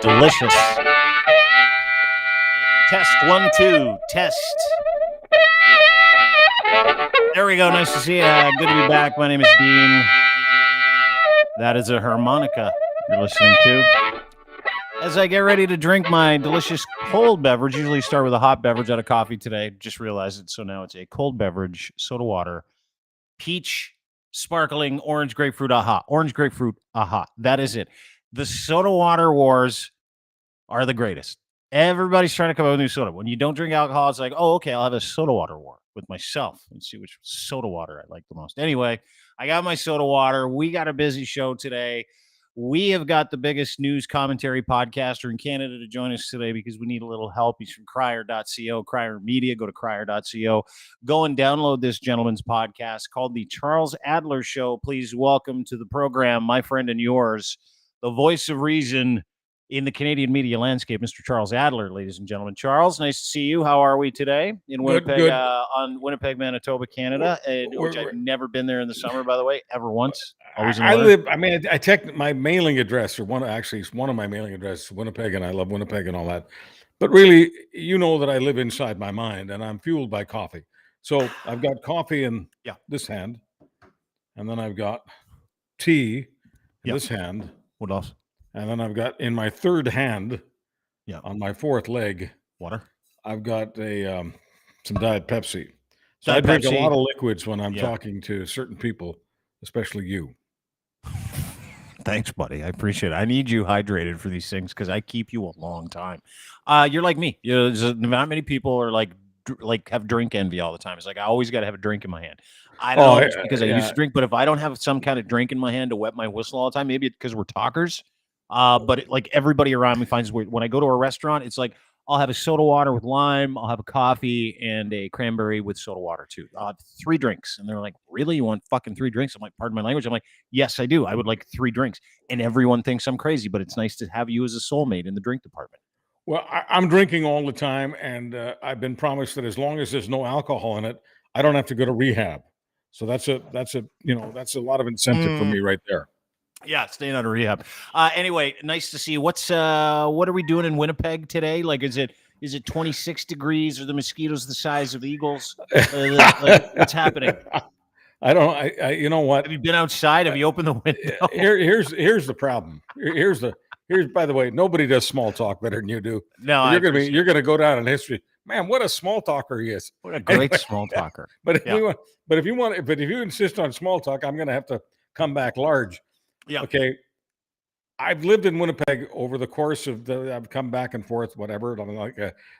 Delicious. Test 1, 2. Test. There we go. Nice to see you. Good to be back. My name is Dean. That is a harmonica you're listening to. As I get ready to drink my delicious cold beverage, usually start with a hot beverage out of coffee today. Just realized it, so now it's a cold beverage, soda water, peach, sparkling, orange grapefruit, aha. Orange grapefruit, aha. That is it. The soda water wars are the greatest. Everybody's trying to come up with new soda. When you don't drink alcohol, it's like, oh, okay, I'll have a soda water war with myself and see which soda water I like the most. Anyway, I got my soda water. We got a busy show today. We have got the biggest news commentary podcaster in Canada to join us today because we need a little help. He's from crier.co, Crier Media. Go to crier.co. Go and download this gentleman's podcast called The Charles Adler Show. Please welcome to the program, my friend and yours, the voice of reason in the Canadian media landscape, Mr. Charles Adler, ladies and gentlemen. Charles, nice to see you. How are we today in Winnipeg, good. On Winnipeg, Manitoba, Canada, which I've never been there in the summer, by the way, ever once. Always I checked my mailing address, one of my mailing addresses, Winnipeg, and I love Winnipeg and all that. But really, you know that I live inside my mind, and I'm fueled by coffee. So I've got coffee in this hand, and then I've got tea in this hand. What else? And then I've got in my third hand, on my fourth leg, water. I've got some Diet Pepsi. So I drink a lot of liquids when I'm talking to certain people, especially you. Thanks, buddy. I appreciate it. I need you hydrated for these things because I keep you a long time. You're like me. Not many people are like have drink envy all the time. It's like I always got to have a drink in my hand. I don't know it's because I used to drink, but if I don't have some kind of drink in my hand to wet my whistle all the time, maybe it's because we're talkers. But like everybody around me finds it weird. When I go to a restaurant, it's like I'll have a soda water with lime, I'll have a coffee, and a cranberry with soda water too. I'll have 3 drinks. And they're like, really? You want fucking 3 drinks? I'm like, pardon my language. I'm like, yes, I do. I would like 3 drinks. And everyone thinks I'm crazy, but it's nice to have you as a soulmate in the drink department. Well, I'm drinking all the time, and I've been promised that as long as there's no alcohol in it, I don't have to go to rehab. So that's a lot of incentive for me right there. Yeah, staying out of rehab. Anyway, nice to see you. What are we doing in Winnipeg today? Like, is it 26 degrees? Are the mosquitoes the size of eagles? What's happening? I don't. You know what? Have you been outside? Have you opened the window? Here's the problem. Here's by the way, nobody does small talk better than you do. No, you're gonna go down in history. Man, what a small talker he is. What a great small talker. But if you insist on small talk, I'm gonna have to come back large. Yeah. Okay. I've lived in Winnipeg over the course of I've come back and forth, whatever. I'm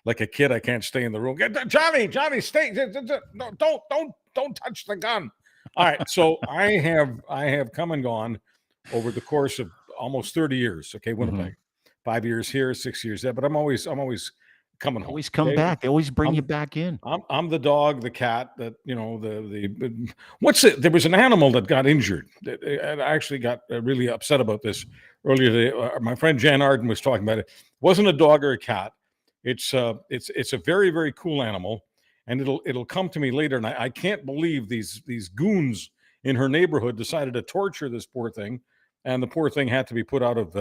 like a kid. I can't stay in the room. Johnny, stay. No, don't touch the gun. All right. So I have come and gone over the course of almost 30 years. Okay. Winnipeg, 5 years here, 6 years there, but I'm always coming home. Always come back. They always bring you back in. I'm the dog, the cat that, there was an animal that got injured. I actually got really upset about this earlier today. My friend Jan Arden was talking about it. It wasn't a dog or a cat. It's a very, very cool animal, and it'll come to me later. And I can't believe these goons in her neighborhood decided to torture this poor thing, and the poor thing had to be put out of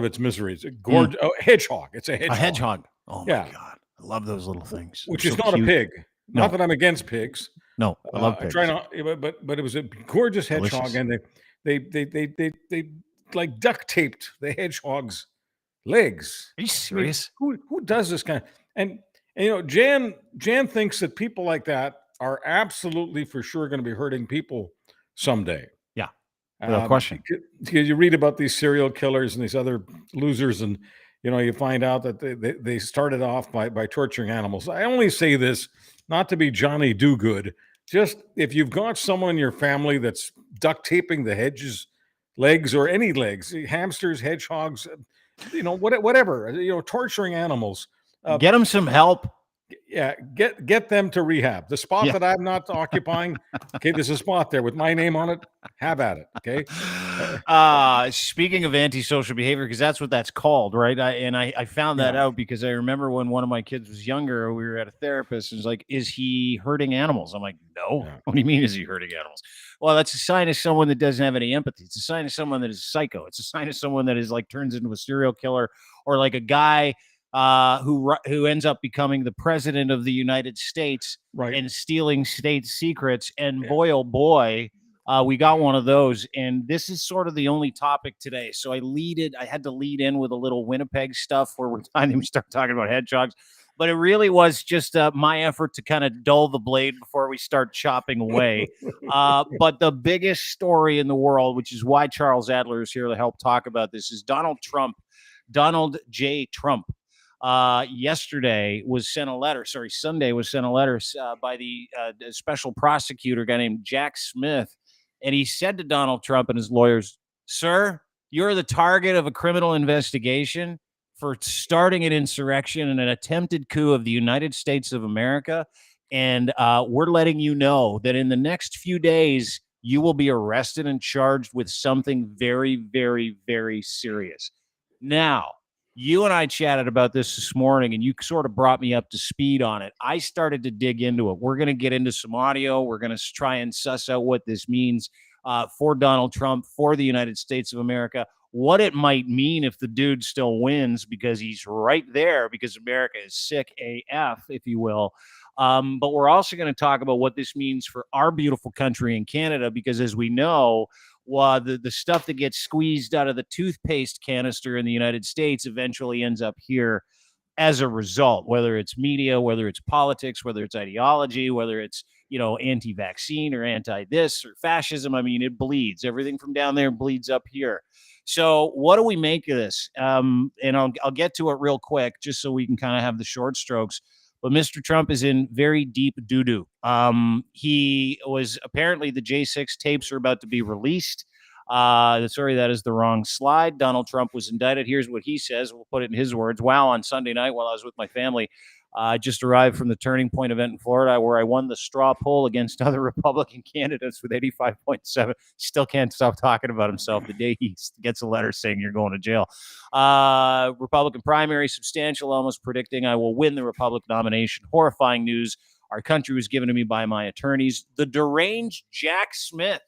its misery. It's a hedgehog. It's a hedgehog. A hedgehog. Oh my God. I love those little things. Which is not cute. A pig. No. Not that I'm against pigs. No, I love pigs. I try not, but it was a gorgeous hedgehog. Delicious. And they like duct taped the hedgehog's legs. Are you serious? I mean, who does this kind of, and Jan thinks that people like that are absolutely for sure going to be hurting people someday. Yeah. No question. Because you read about these serial killers and these other losers, and you find out that they started off by torturing animals. I only say this not to be Johnny Do-Good. Just if you've got someone in your family that's duct taping the hedges, legs or any legs, hamsters, hedgehogs, whatever, torturing animals. Get them some help. Yeah, get them to rehab. The spot Yeah. that I'm not occupying, okay, there's a spot there with my name on it. Have at it, okay? Speaking of antisocial behavior, because that's what that's called, right? I found that Yeah. out because I remember when one of my kids was younger, we were at a therapist and was like, "Is he hurting animals?" I'm like, "No." Yeah. What do you mean, is he hurting animals? Well, that's a sign of someone that doesn't have any empathy. It's a sign of someone that is a psycho. It's a sign of someone that is like turns into a serial killer, or like a guy who ends up becoming the president of the United States Right. and stealing state secrets. And Yeah. boy, oh boy, we got one of those. And this is sort of the only topic today. So I had to lead in with a little Winnipeg stuff where we're trying to start talking about hedgehogs. But it really was just my effort to kind of dull the blade before we start chopping away. But the biggest story in the world, which is why Charles Adler is here to help talk about this, is Donald J. Trump. Yesterday was sent a letter. Sunday was sent a letter by the special prosecutor, guy named Jack Smith. And he said to Donald Trump and his lawyers, "Sir, you're the target of a criminal investigation for starting an insurrection and an attempted coup of the United States of America. And we're letting you know that in the next few days, you will be arrested and charged with something very, very, very serious." Now, you and I chatted about this morning, and you sort of brought me up to speed on it. I started to dig into it. We're going to get into some audio. We're going to try and suss out what this means for Donald Trump, for the United States of America, what it might mean if the dude still wins, because he's right there, because America is sick AF, if you will. But we're also going to talk about what this means for our beautiful country in Canada, because as we know, the stuff that gets squeezed out of the toothpaste canister in the United States eventually ends up here as a result, whether it's media, whether it's politics, whether it's ideology, whether it's, anti-vaccine or anti-this or fascism. I mean, it bleeds. Everything from down there bleeds up here. So what do we make of this? And I'll get to it real quick, just so we can kind of have the short strokes. But Mr. Trump is in very deep doo-doo. He was apparently, the J6 tapes are about to be released. Sorry, that is the wrong slide. Donald Trump was indicted. Here's what he says. We'll put it in his words. "Wow, on Sunday night while I was with my family, I just arrived from the Turning Point event in Florida where I won the straw poll against other Republican candidates with 85.7. Still can't stop talking about himself the day he gets a letter saying you're going to jail. Republican primary, substantial, almost predicting I will win the Republican nomination. Horrifying news. Our country was given to me by my attorneys." The deranged Jack Smith,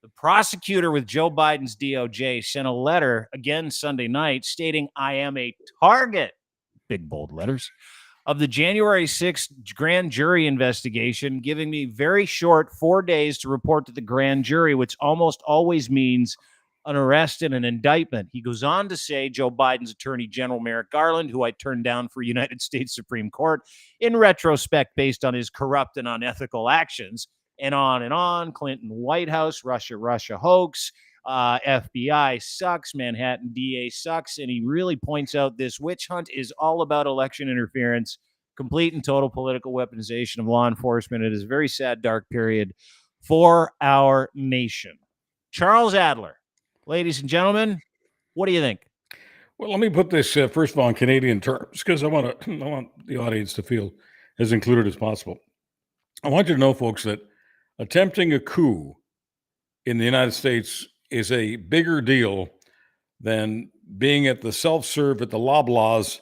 the prosecutor with Joe Biden's DOJ, sent a letter again Sunday night stating, "I am a target," big bold letters, "of the January 6th grand jury investigation, giving me very short 4 days to report to the grand jury," which almost always means an arrest and an indictment. He goes on to say Joe Biden's Attorney General Merrick Garland, who I turned down for United States Supreme Court in retrospect based on his corrupt and unethical actions, and on, Clinton White House, Russia hoax, FBI sucks, Manhattan DA sucks. And he really points out this witch hunt is all about election interference, complete and total political weaponization of law enforcement. It is a very sad, dark period for our nation. Charles Adler, ladies and gentlemen, what do you think? Well, let me put this first of all in Canadian terms, because I want the audience to feel as included as possible. I want you to know, folks, that attempting a coup in the United States is a bigger deal than being at the self-serve at the Loblaws,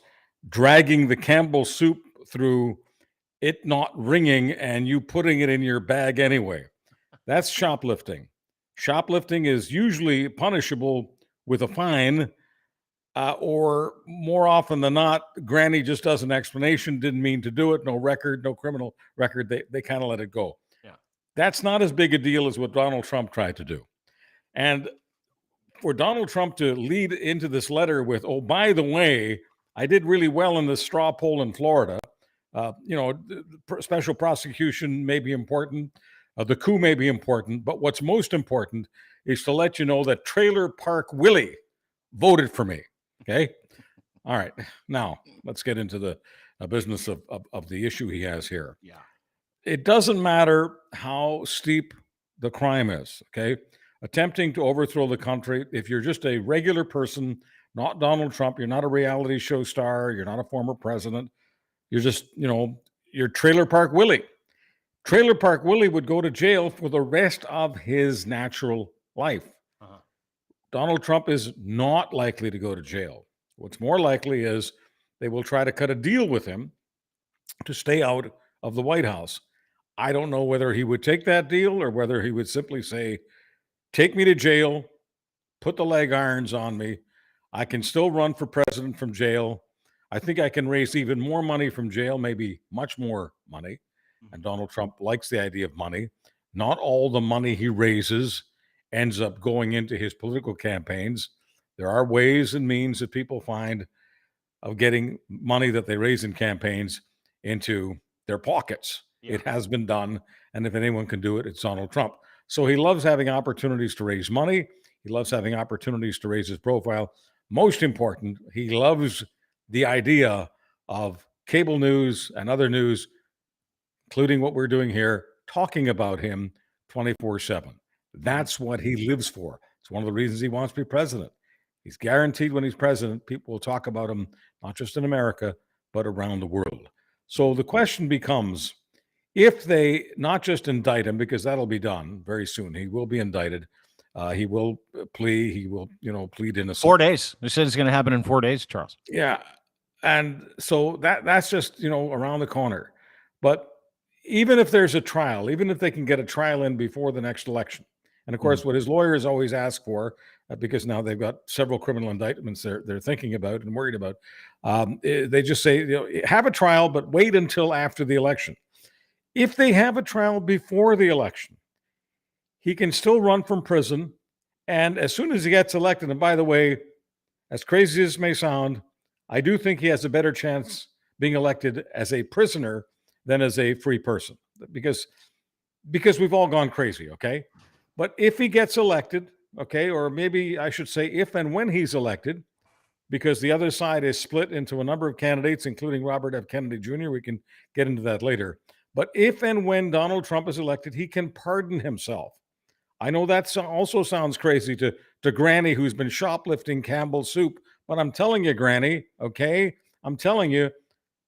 dragging the Campbell soup through it not ringing and you putting it in your bag anyway. That's shoplifting. Shoplifting is usually punishable with a fine, or more often than not, Granny just does an explanation, didn't mean to do it, no record, no criminal record. They kind of let it go. Yeah. That's not as big a deal as what Donald Trump tried to do. And for Donald Trump to lead into this letter with, "Oh, by the way, I did really well in the straw poll in Florida. Special prosecution may be important. The coup may be important. But what's most important is to let you know that Trailer Park Willie voted for me." Okay. All right. Now let's get into the business of the issue he has here. Yeah. It doesn't matter how steep the crime is. Okay. Attempting to overthrow the country, if you're just a regular person, not Donald Trump, you're not a reality show star, you're not a former president, You're just, you're Trailer Park Willie. Trailer Park Willie would go to jail for the rest of his natural life. Uh-huh. Donald Trump is not likely to go to jail. What's more likely is they will try to cut a deal with him to stay out of the White House. I don't know whether he would take that deal or whether he would simply say, take me to jail, put the leg irons on me. I can still run for president from jail. I think I can raise even more money from jail, maybe much more money. And Donald Trump likes the idea of money. Not all the money he raises ends up going into his political campaigns. There are ways and means that people find of getting money that they raise in campaigns into their pockets. Yeah. It has been done. And if anyone can do it, it's Donald Trump. So he loves having opportunities to raise money. He loves having opportunities to raise his profile. Most important, he loves the idea of cable news and other news, including what we're doing here, talking about him 24/7. That's what he lives for. It's one of the reasons he wants to be president. He's guaranteed when he's president, people will talk about him, not just in America, but around the world. So the question becomes, if they not just indict him, because that'll be done very soon, he will be indicted. He will plea. He will, plead innocent. 4 days. They said it's going to happen in 4 days, Charles. Yeah. And so that's just, around the corner. But even if there's a trial, even if they can get a trial in before the next election, and of course, what his lawyers always ask for, because now they've got several criminal indictments they're thinking about and worried about, they just say, have a trial, but wait until after the election. If they have a trial before the election, he can still run from prison. And as soon as he gets elected, and by the way, as crazy as this may sound, I do think he has a better chance being elected as a prisoner than as a free person, because we've all gone crazy, okay? But if he gets elected, okay, or maybe I should say if and when he's elected, because the other side is split into a number of candidates, including Robert F. Kennedy Jr., we can get into that later. But if and when Donald Trump is elected, he can pardon himself. I know that also sounds crazy to Granny, who's been shoplifting Campbell's soup, but I'm telling you, Granny, okay, I'm telling you,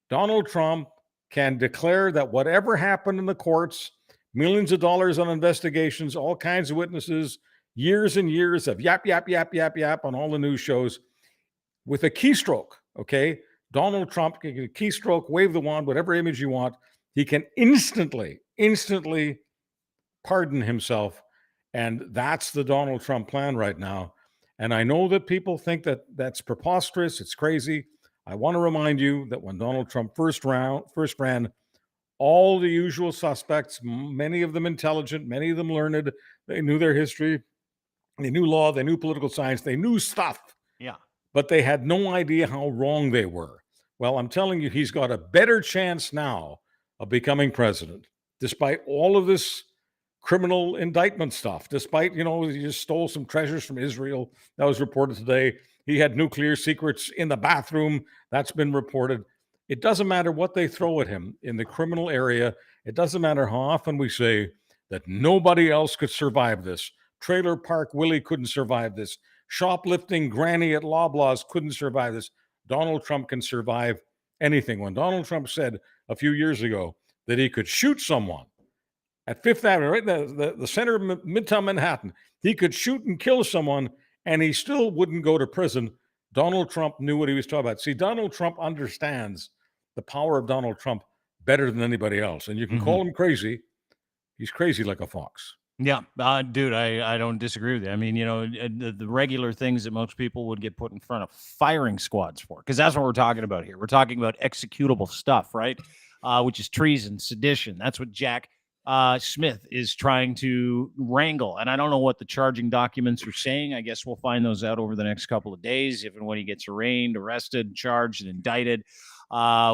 Donald Trump can declare that whatever happened in the courts, millions of dollars on investigations, all kinds of witnesses, years and years of yap, yap, yap, yap, yap on all the news shows, with a keystroke, okay? Donald Trump can keystroke, wave the wand, whatever image you want. He can instantly pardon himself. And that's the Donald Trump plan right now. And I know that people think that that's preposterous. It's crazy. I want to remind you that when Donald Trump first ran, all the usual suspects, many of them intelligent, many of them learned, they knew their history, they knew law, they knew political science, they knew stuff. Yeah. But they had no idea how wrong they were. Well, I'm telling you, he's got a better chance now of becoming president, despite all of this criminal indictment stuff, despite, he just stole some treasures from Israel. That was reported today. He had nuclear secrets in the bathroom. That's been reported. It doesn't matter what they throw at him in the criminal area. It doesn't matter how often we say that nobody else could survive this. Trailer Park Willie couldn't survive this. Shoplifting Granny at Loblaws couldn't survive this. Donald Trump can survive anything. When Donald Trump said a few years ago that he could shoot someone at Fifth Avenue, right in the center of Midtown Manhattan, he could shoot and kill someone and he still wouldn't go to prison. Donald Trump knew what he was talking about. See, Donald Trump understands the power of Donald Trump better than anybody else. And you can call him crazy. He's crazy like a fox. Yeah, dude, I don't disagree with you. I mean, the regular things that most people would get put in front of firing squads for, because that's what we're talking about here. We're talking about executable stuff, right? Which is treason, sedition. That's what Jack Smith is trying to wrangle. And I don't know what the charging documents are saying. I guess we'll find those out over the next couple of days, if and when he gets arrested, charged, and indicted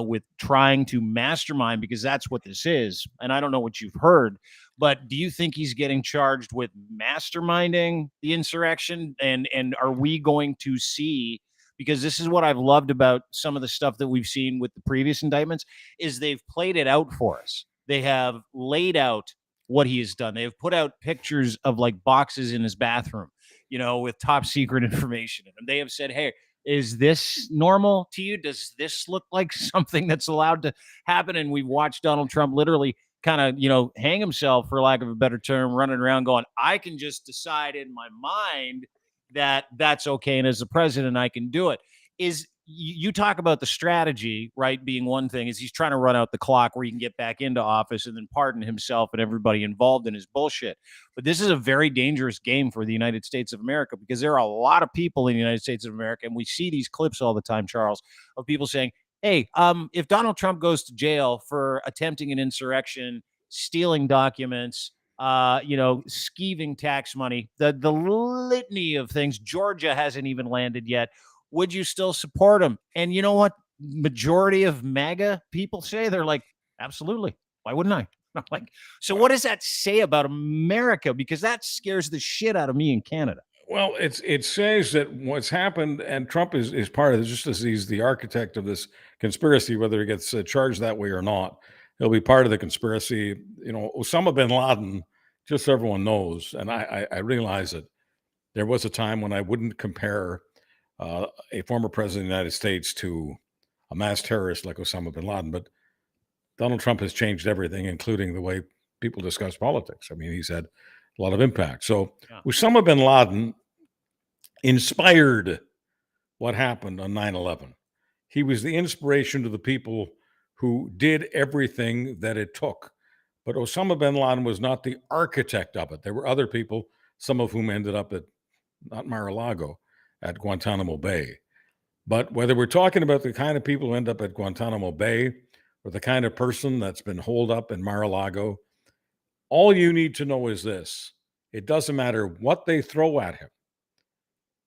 with trying to mastermind, because that's what this is. And I don't know what you've heard, but do you think he's getting charged with masterminding the insurrection? And are we going to see, because this is what I've loved about some of the stuff that we've seen with the previous indictments, is they've played it out for us. They have laid out what he has done. They have put out pictures of like boxes in his bathroom, with top secret information in them. They have said, hey, Is this normal to you? Does this look like something that's allowed to happen? And we've watched Donald Trump literally kind of, hang himself, for lack of a better term, running around going, I can just decide in my mind that that's okay. And as the president, I can do it. Is you talk about the strategy, right? Being one thing is he's trying to run out the clock where he can get back into office and then pardon himself and everybody involved in his bullshit. But this is a very dangerous game for the United States of America, because there are a lot of people in the United States of America, and we see these clips all the time, Charles, of people saying, hey, if Donald Trump goes to jail for attempting an insurrection, stealing documents, skeeving tax money, the litany of things, Georgia hasn't even landed yet, would you still support him? And you know what? Majority of MAGA people say, they're like, absolutely. Why wouldn't I? I'm like, so what does that say about America? Because that scares the shit out of me in Canada. Well, it says that what's happened, and Trump is part of it, just as he's the architect of this conspiracy, whether he gets charged that way or not, he'll be part of the conspiracy. Osama bin Laden, just so everyone knows, and I realize that there was a time when I wouldn't compare a former president of the United States to a mass terrorist like Osama bin Laden, but Donald Trump has changed everything, including the way people discuss politics. I mean, he's had a lot of impact. So Osama bin Laden inspired what happened on 9/11. He was the inspiration to the people who did everything that it took. But Osama bin Laden was not the architect of it. There were other people, some of whom ended up at, not Mar-a-Lago, at Guantanamo Bay. But whether we're talking about the kind of people who end up at Guantanamo Bay or the kind of person that's been holed up in Mar-a-Lago, all you need to know is this. It doesn't matter what they throw at him.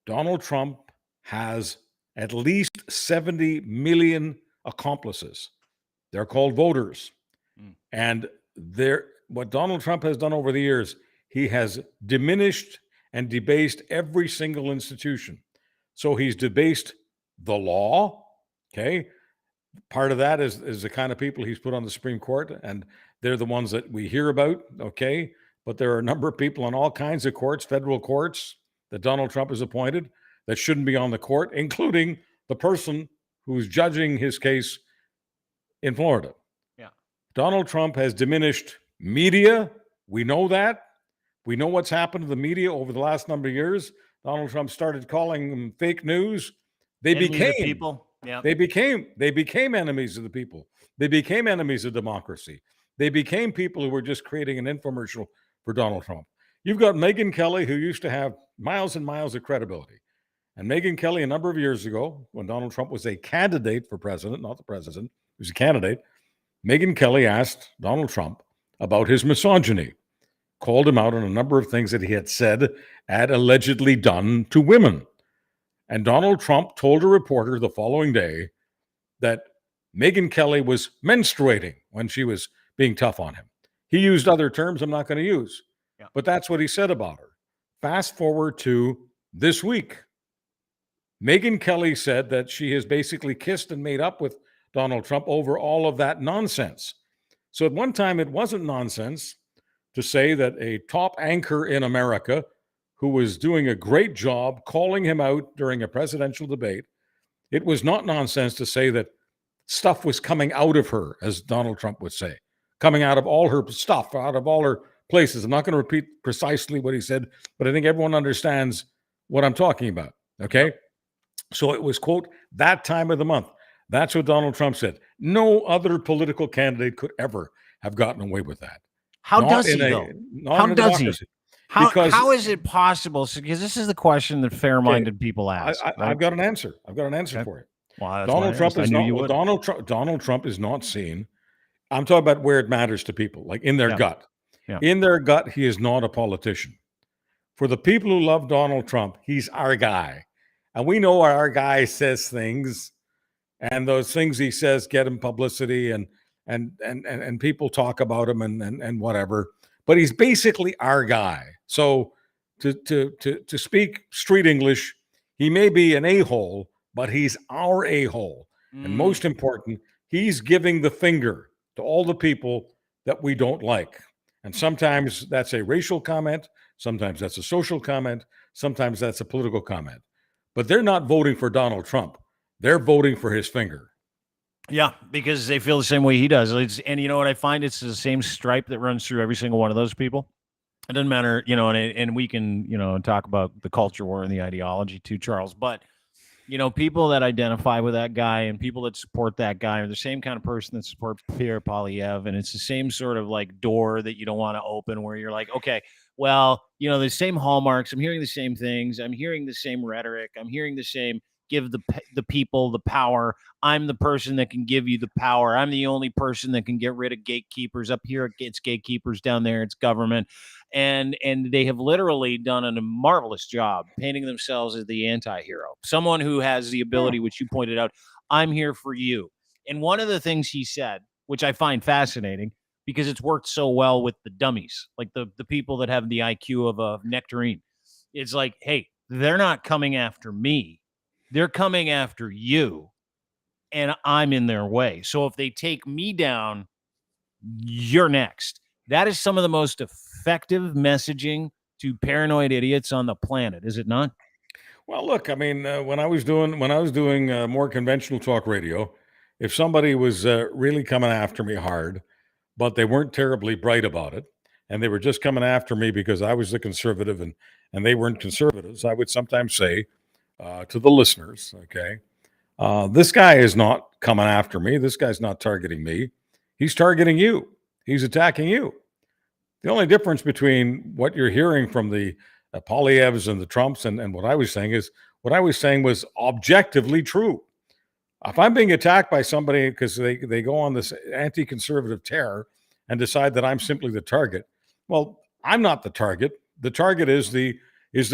Donald Trump has at least 70 million accomplices. They're called voters. And what Donald Trump has done over the years, he has diminished and debased every single institution. So he's debased the law, okay? Part of that is the kind of people he's put on the Supreme Court, and they're the ones that we hear about, okay? But there are a number of people on all kinds of courts, federal courts, that Donald Trump has appointed that shouldn't be on the court, including the person who's judging his case in Florida. Yeah. Donald Trump has diminished media. We know that. We know what's happened to the media over the last number of years. Donald Trump started calling them fake news. They became people. Yeah. They became enemies of the people. They became enemies of democracy. They became people who were just creating an infomercial for Donald Trump. You've got Megyn Kelly, who used to have miles and miles of credibility. And Megyn Kelly, a number of years ago, when Donald Trump was a candidate for president, not the president, he was a candidate, Megyn Kelly asked Donald Trump about his misogyny, called him out on a number of things that he had said had allegedly done to women. And Donald Trump told a reporter the following day that Megyn Kelly was menstruating when she was being tough on him. He used other terms I'm not going to use, but that's what he said about her. Fast forward to this week. Megyn Kelly said that she has basically kissed and made up with Donald Trump over all of that nonsense. So at one time, it wasn't nonsense to say that a top anchor in America who was doing a great job calling him out during a presidential debate, it was not nonsense to say that stuff was coming out of her, as Donald Trump would say, coming out of all her stuff, out of all her places. I'm not going to repeat precisely what he said, but I think everyone understands what I'm talking about, okay? So it was, quote, that time of the month. That's what Donald Trump said. No other political candidate could ever have gotten away with that. How does he, though? How does he? How is it possible? Because this is the question that fair-minded people ask. I've got an answer. I've got an answer for you. Well, Donald Trump is not seen. I'm talking about where it matters to people, like in their gut. Yeah. In their gut, he is not a politician. For the people who love Donald Trump, he's our guy. And we know our guy says things, and those things he says get him publicity, and people talk about him and whatever. But he's basically our guy. So to speak street English, he may be an a-hole, but he's our a-hole. And most important, he's giving the finger to all the people that we don't like. And sometimes that's a racial comment. Sometimes that's a social comment. Sometimes that's a political comment. but they're not voting for Donald Trump. They're voting for his finger. Yeah, because they feel the same way he does. And you know what I find? It's the same stripe that runs through every single one of those people. It doesn't matter, and we can, talk about the culture war and the ideology too, Charles. But, people that identify with that guy and people that support that guy are the same kind of person that support Pierre Poilievre. And it's the same sort of like door that you don't want to open where you're like, okay, well, the same hallmarks. I'm hearing the same things. I'm hearing the same rhetoric. I'm hearing the same give the people the power. I'm the person that can give you the power. I'm the only person that can get rid of gatekeepers. Up here, it's gatekeepers. Down there, it's government. And they have literally done a marvelous job painting themselves as the anti-hero, someone who has the ability, which you pointed out, I'm here for you. And one of the things he said, which I find fascinating because it's worked so well with the dummies, like the people that have the IQ of a nectarine. It's like, hey, they're not coming after me. They're coming after you, and I'm in their way. So if they take me down, you're next. That is some of the most effective messaging to paranoid idiots on the planet, is it not? Well, look, I mean, when I was doing more conventional talk radio, if somebody was really coming after me hard, but they weren't terribly bright about it, and they were just coming after me because I was the conservative and they weren't conservatives, I would sometimes say to the listeners, okay, this guy is not coming after me. This guy's not targeting me. He's targeting you. He's attacking you. The only difference between what you're hearing from the Poilievres and the Trumps and what I was saying is what I was saying was objectively true. If I'm being attacked by somebody because they go on this anti-conservative tear and decide that I'm simply the target, well, I'm not the target. The target is the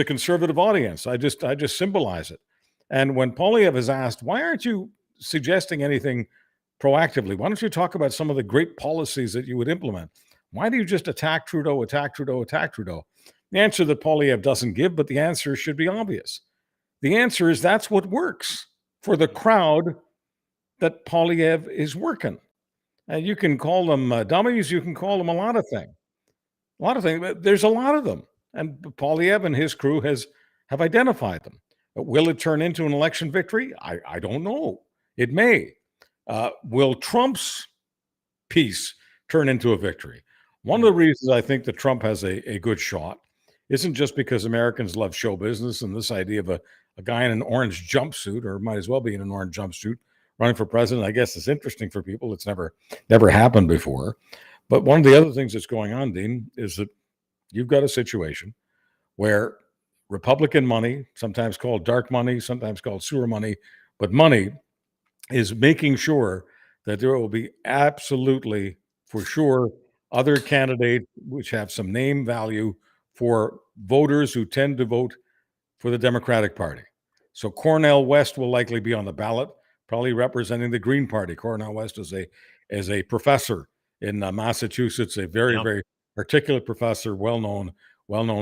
conservative audience. I just symbolize it. And when Poilievre is asked, why aren't you suggesting anything proactively? Why don't you talk about some of the great policies that you would implement? Why do you just attack Trudeau, attack Trudeau, attack Trudeau? The answer that Poilievre doesn't give, but the answer should be obvious. The answer is that's what works for the crowd that Poilievre is working. And you can call them dummies. You can call them a lot of things. But there's a lot of them. And Poilievre and his crew have identified them. Will it turn into an election victory? I don't know. It may. Will Trump's peace turn into a victory? One of the reasons I think that Trump has a good shot isn't just because Americans love show business and this idea of a guy in an orange jumpsuit, or might as well be in an orange jumpsuit, running for president. I guess it's interesting for people. It's never happened before. But one of the other things that's going on, Dean, is that you've got a situation where Republican money, sometimes called dark money, sometimes called sewer money, but money is making sure that there will be absolutely, for sure, other candidates which have some name value for voters who tend to vote for the Democratic Party. So Cornel West will likely be on the ballot, probably representing the Green Party. Cornel West is a professor in Massachusetts, a very articulate professor, well known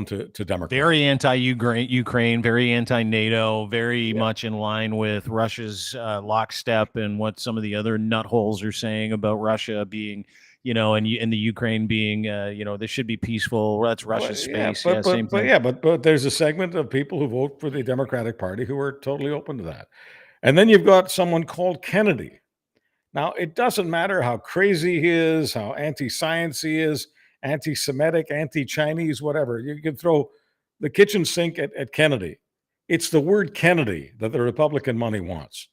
to Democrats. Very anti-Ukraine, very anti-NATO, very much in line with Russia's lockstep and what some of the other nutholes are saying about Russia being, and the Ukraine being, this should be peaceful. That's Russia's space. Same thing. But there's a segment of people who vote for the Democratic Party who are totally open to that. And then you've got someone called Kennedy. Now, it doesn't matter how crazy he is, how anti-science he is, anti-Semitic, anti-Chinese, whatever. You can throw the kitchen sink at Kennedy. It's the word Kennedy that the Republican money wants.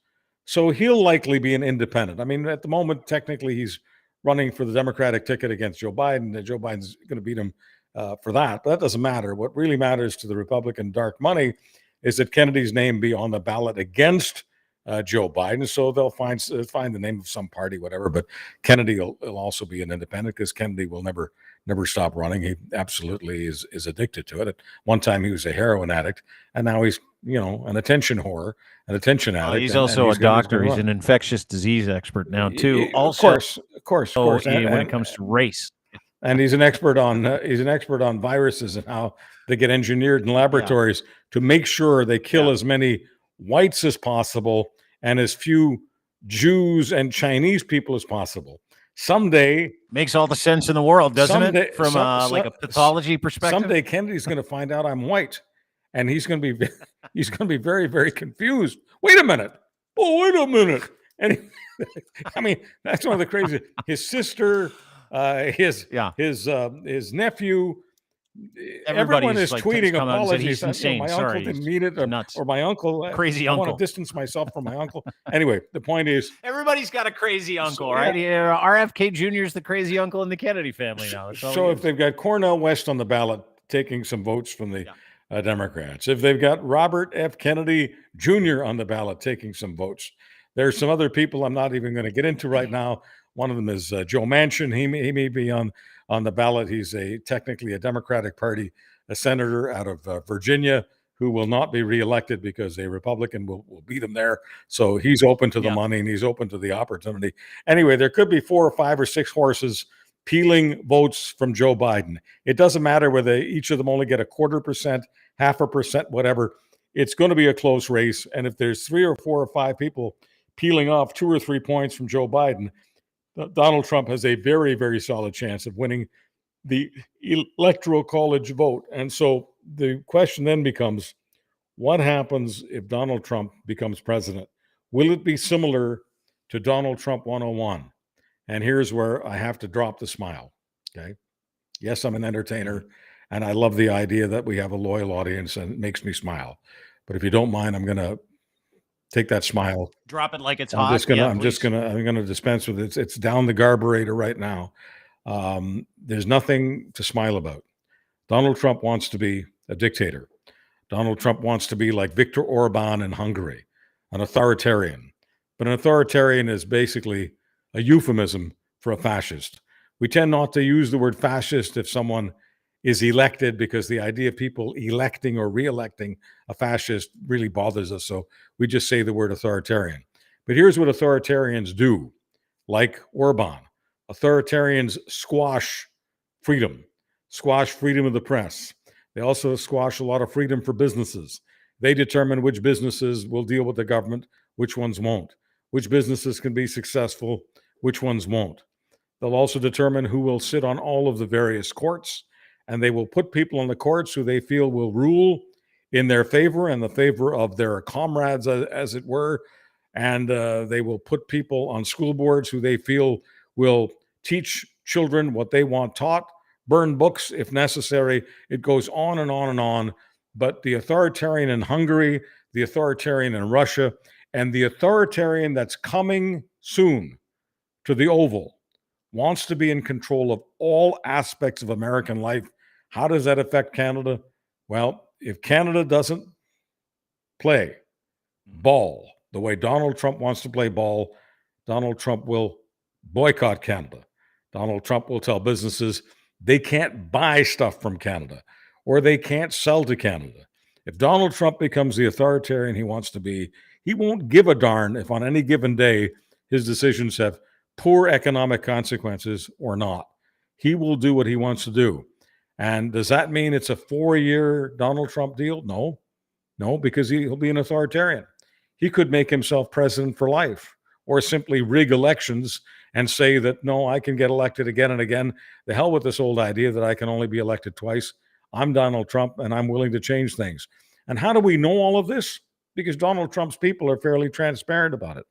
So he'll likely be an independent. I mean, at the moment, technically, he's running for the Democratic ticket against Joe Biden. Joe Biden's going to beat him for that. But that doesn't matter. What really matters to the Republican dark money is that Kennedy's name be on the ballot against Joe Biden. So they'll find the name of some party, whatever. But Kennedy will also be an independent because Kennedy will never stop running. He absolutely is addicted to it. At one time, he was a heroin addict, and now he's an attention whore, an attention addict. He's also a doctor. He's an infectious disease expert now too. Also, of course. When it comes to race, and he's an expert on viruses and how they get engineered in laboratories to make sure they kill as many whites as possible and as few Jews and Chinese people as possible. Someday, makes all the sense in the world, doesn't it? From like a pathology perspective. Someday Kennedy's going to find out I'm white, and he's going to be very, very confused. Wait a minute. Oh, wait a minute. And I mean, that's one of the crazy. His sister, his nephew, everyone is like, tweeting come out and said, apologies. he's insane. My Sorry, uncle didn't he's mean it, nuts. or my uncle, Crazy I uncle. want to distance myself from my uncle. Anyway, the point is, everybody's got a crazy uncle, right? Yeah, RFK Jr. is the crazy uncle in the Kennedy family now. So if they've got Cornel West on the ballot taking some votes from the Democrats, if they've got Robert F. Kennedy Jr. on the ballot taking some votes, there's some other people I'm not even going to get into right now. One of them is Joe Manchin. He may be on the ballot. He's technically a Democratic Party, a senator out of Virginia, who will not be reelected because a Republican will beat him there. So he's open to the money and he's open to the opportunity. Anyway, there could be 4 or 5 or 6 horses peeling votes from Joe Biden. It doesn't matter whether each of them only get 0.25%, 0.5%, whatever. It's going to be a close race. And if there's 3 or 4 or 5 people peeling off 2 or 3 points from Joe Biden, Donald Trump has a very, very solid chance of winning the electoral college vote. And so the question then becomes, what happens if Donald Trump becomes president? Will it be similar to Donald Trump 101? And here's where I have to drop the smile. Okay. Yes, I'm an entertainer, and I love the idea that we have a loyal audience, and it makes me smile. But if you don't mind, I'm going to take that smile. Drop it like it's hot. I'm going to dispense with it. It's down the carburetor right now. There's nothing to smile about. Donald Trump wants to be a dictator. Donald Trump wants to be like Viktor Orban in Hungary, an authoritarian. But an authoritarian is basically a euphemism for a fascist. We tend not to use the word fascist if someone is elected, because the idea of people electing or re-electing a fascist really bothers us. So we just say the word authoritarian. But here's what authoritarians do. Like Orban, authoritarians squash freedom of the press. They also squash a lot of freedom for businesses. They determine which businesses will deal with the government, which ones won't. Which businesses can be successful, which ones won't. They'll also determine who will sit on all of the various courts, and they will put people on the courts who they feel will rule in their favor and the favor of their comrades, as it were. And they will put people on school boards who they feel will teach children what they want taught, burn books if necessary. It goes on and on and on. But the authoritarian in Hungary, the authoritarian in Russia, and the authoritarian that's coming soon to the Oval wants to be in control of all aspects of American life. How does that affect Canada? Well, if Canada doesn't play ball the way Donald Trump wants to play ball, Donald Trump will boycott Canada. Donald Trump will tell businesses they can't buy stuff from Canada or they can't sell to Canada. If Donald Trump becomes the authoritarian he wants to be, he won't give a darn if on any given day his decisions have poor economic consequences or not. He will do what he wants to do. And does that mean it's a 4-year Donald Trump deal? No, because he'll be an authoritarian. He could make himself president for life, or simply rig elections and say that, no, I can get elected again and again. The hell with this old idea that I can only be elected twice. I'm Donald Trump and I'm willing to change things. And how do we know all of this? Because Donald Trump's people are fairly transparent about it.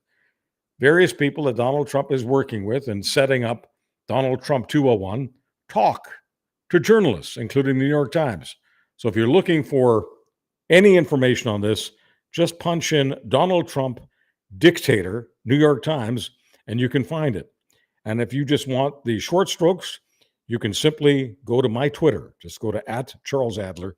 Various people that Donald Trump is working with and setting up Donald Trump 201 talk to journalists, including the New York Times. So if you're looking for any information on this, just punch in Donald Trump dictator, New York Times, and you can find it. And if you just want the short strokes, you can simply go to my Twitter. Just go to @Charles Adler,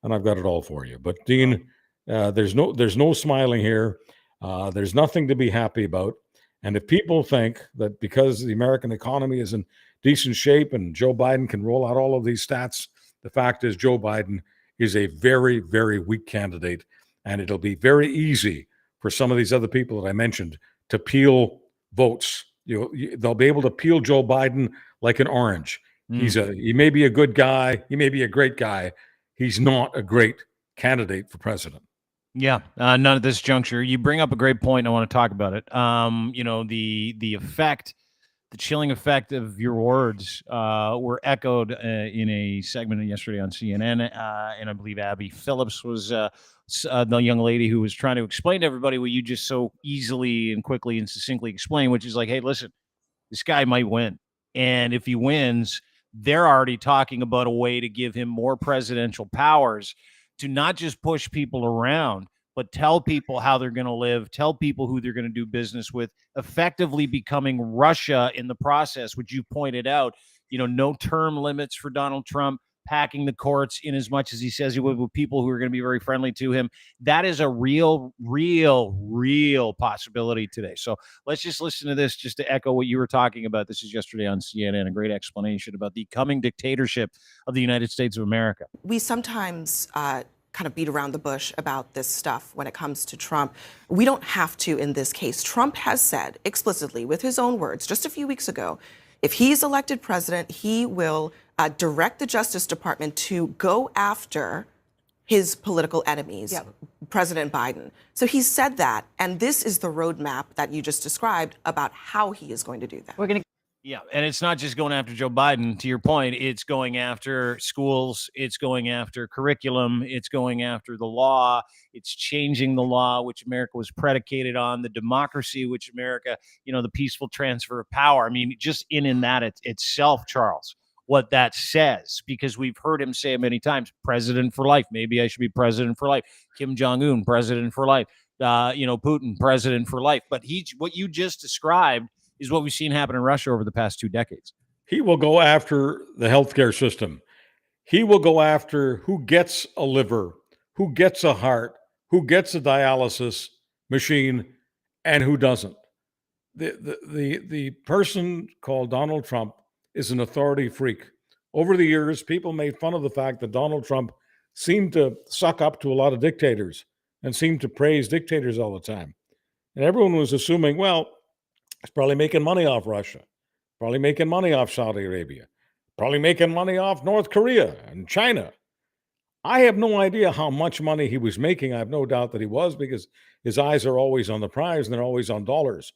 and I've got it all for you. But Dean, there's no smiling here. There's nothing to be happy about. And if people think that because the American economy is in decent shape and Joe Biden can roll out all of these stats, the fact is Joe Biden is a very, very weak candidate. And it'll be very easy for some of these other people that I mentioned to peel votes. They'll be able to peel Joe Biden like an orange. He may be a good guy. He may be a great guy. He's not a great candidate for president. Yeah, none at this juncture. You bring up a great point. And I want to talk about it. The effect the chilling effect of your words were echoed in a segment yesterday on CNN, and I believe Abby Phillips was the young lady who was trying to explain to everybody what you just so easily and quickly and succinctly explained, which is like, hey, listen, this guy might win, and if he wins, they're already talking about a way to give him more presidential powers to not just push people around, but tell people how they're going to live, tell people who they're going to do business with, effectively becoming Russia in the process, which you pointed out, no term limits for Donald Trump, packing the courts in as much as he says he would with people who are going to be very friendly to him. That is a real possibility today. So let's just listen to this just to echo what you were talking about. This is yesterday on CNN, a great explanation about the coming dictatorship of the United States of America. We sometimes kind of beat around the bush about this stuff when it comes to Trump. We don't have to in this case. Trump has said explicitly with his own words just a few weeks ago, if he's elected president, he will direct the Justice Department to go after his political enemies, President Biden. So he said that, and this is the roadmap that you just described about how he is going to do that. Yeah, and it's not just going after Joe Biden. To your point, it's going after schools, it's going after curriculum, it's going after the law, it's changing the law, which America was predicated on, the democracy, which America, the peaceful transfer of power. I mean, just in that itself, Charles, what that says, because we've heard him say it many times, president for life. Maybe I should be president for life. Kim Jong-un, president for life. Putin, president for life. But what you just described is what we've seen happen in Russia over the past 2 decades. He will go after the healthcare system. He will go after who gets a liver, who gets a heart, who gets a dialysis machine, and who doesn't. The person called Donald Trump is an authority freak. Over the years, people made fun of the fact that Donald Trump seemed to suck up to a lot of dictators and seemed to praise dictators all the time. And everyone was assuming, well, he's probably making money off Russia, probably making money off Saudi Arabia, probably making money off North Korea and China. I have no idea how much money he was making. I have no doubt that he was, because his eyes are always on the prize and they're always on dollars.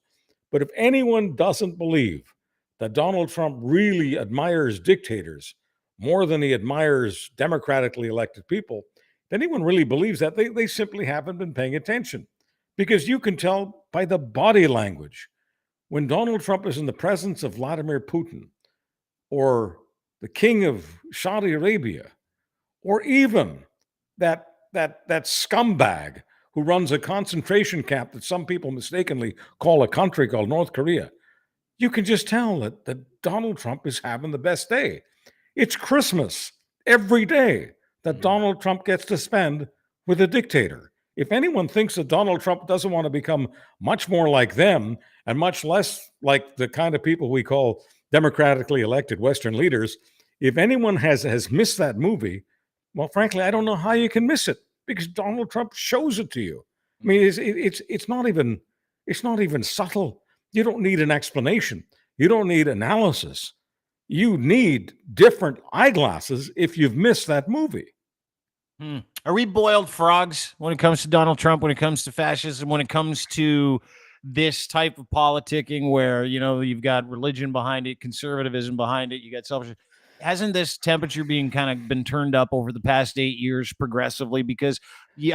But if anyone doesn't believe that Donald Trump really admires dictators more than he admires democratically elected people, if anyone really believes that, they simply haven't been paying attention. Because you can tell by the body language. When Donald Trump is in the presence of Vladimir Putin or the king of Saudi Arabia, or even that scumbag who runs a concentration camp that some people mistakenly call a country called North Korea, you can just tell that Donald Trump is having the best day. It's Christmas every day that Donald Trump gets to spend with a dictator. If anyone thinks that Donald Trump doesn't want to become much more like them and much less like the kind of people we call democratically elected Western leaders, if anyone has missed that movie, well, frankly, I don't know how you can miss it, because Donald Trump shows it to you. I mean, it's not even subtle. You don't need an explanation. You don't need analysis. You need different eyeglasses if you've missed that movie. Are we boiled frogs when it comes to Donald Trump, when it comes to fascism, when it comes to this type of politicking where, you've got religion behind it, conservatism behind it, you got selfish? Hasn't this temperature been turned up over the past 8 years progressively? Because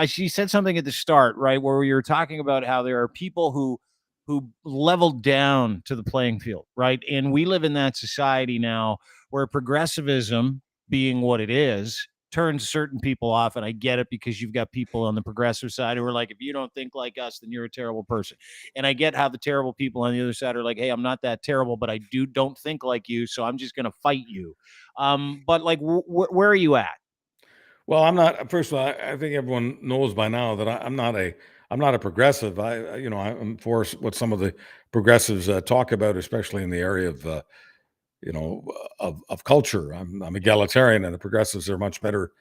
she said something at the start, right, where we were talking about how there are people who leveled down to the playing field, right? And we live in that society now where progressivism, being what it is, turns certain people off. And I get it, because you've got people on the progressive side who are like, if you don't think like us, then you're a terrible person. And I get how the terrible people on the other side are like, hey, I'm not that terrible, but I don't think like you, so I'm just going to fight you. But like, where are you at? Well, I'm not. First of all, I think everyone knows by now that I'm not a progressive. I'm for what some of the progressives talk about, especially in the area of of culture. I'm egalitarian, and the progressives are much better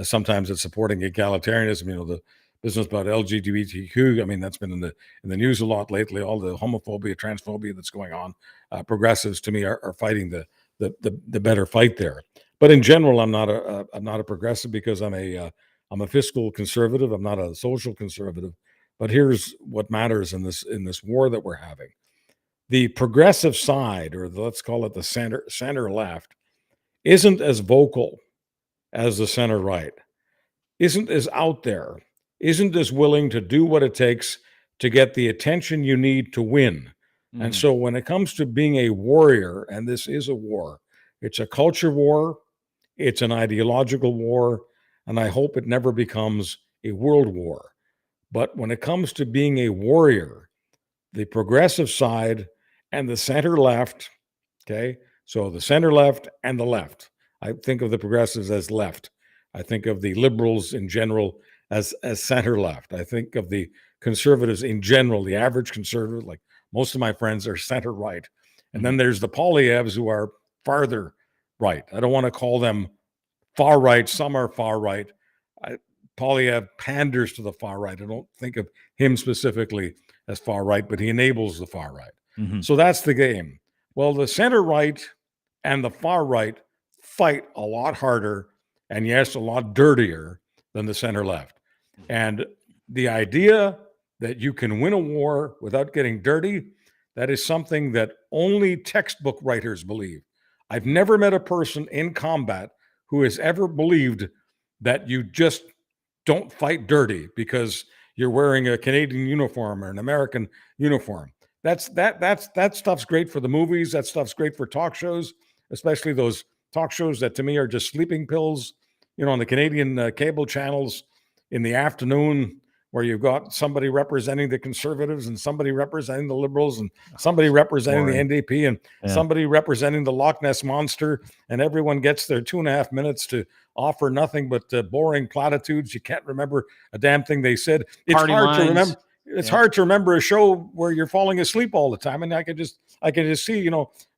sometimes at supporting egalitarianism. The business about LGBTQ. I mean, that's been in the news a lot lately. All the homophobia, transphobia that's going on. Progressives, to me, are fighting the better fight there. But in general, I'm not a progressive, because I'm a fiscal conservative. I'm not a social conservative. But here's what matters in this war that we're having. the progressive side, or let's call it the center left, isn't as vocal as the center right, isn't as out there, isn't as willing to do what it takes to get the attention you need to win. And so when it comes to being a warrior, and this is a war, it's a culture war, it's an ideological war, and I hope it never becomes a world war. But when it comes to being a warrior, the progressive side and the center left, okay, so the center left and the left. I think of the progressives as left. I think of the liberals in general as center left. I think of the conservatives in general, the average conservative, like most of my friends, are center right. And then there's the Poilievres who are farther right. I don't want to call them far right. Some are far right. Poilievre panders to the far right. I don't think of him specifically as far right, but he enables the far right. So that's the game. Well, the center right and the far right fight a lot harder and, yes, a lot dirtier than the center left. And the idea that you can win a war without getting dirty, that is something that only textbook writers believe. I've never met a person in combat who has ever believed that you just don't fight dirty because you're wearing a Canadian uniform or an American uniform. That stuff's great for the movies. That stuff's great for talk shows, especially those talk shows that to me are just sleeping pills, on the Canadian cable channels in the afternoon, where you've got somebody representing the conservatives and somebody representing the liberals and somebody representing the NDP and somebody representing the Loch Ness Monster, and everyone gets their 2.5 minutes to offer nothing but boring platitudes. You can't remember a damn thing they said. It's hard to remember. It's hard to remember a show where you're falling asleep all the time. And I could just see,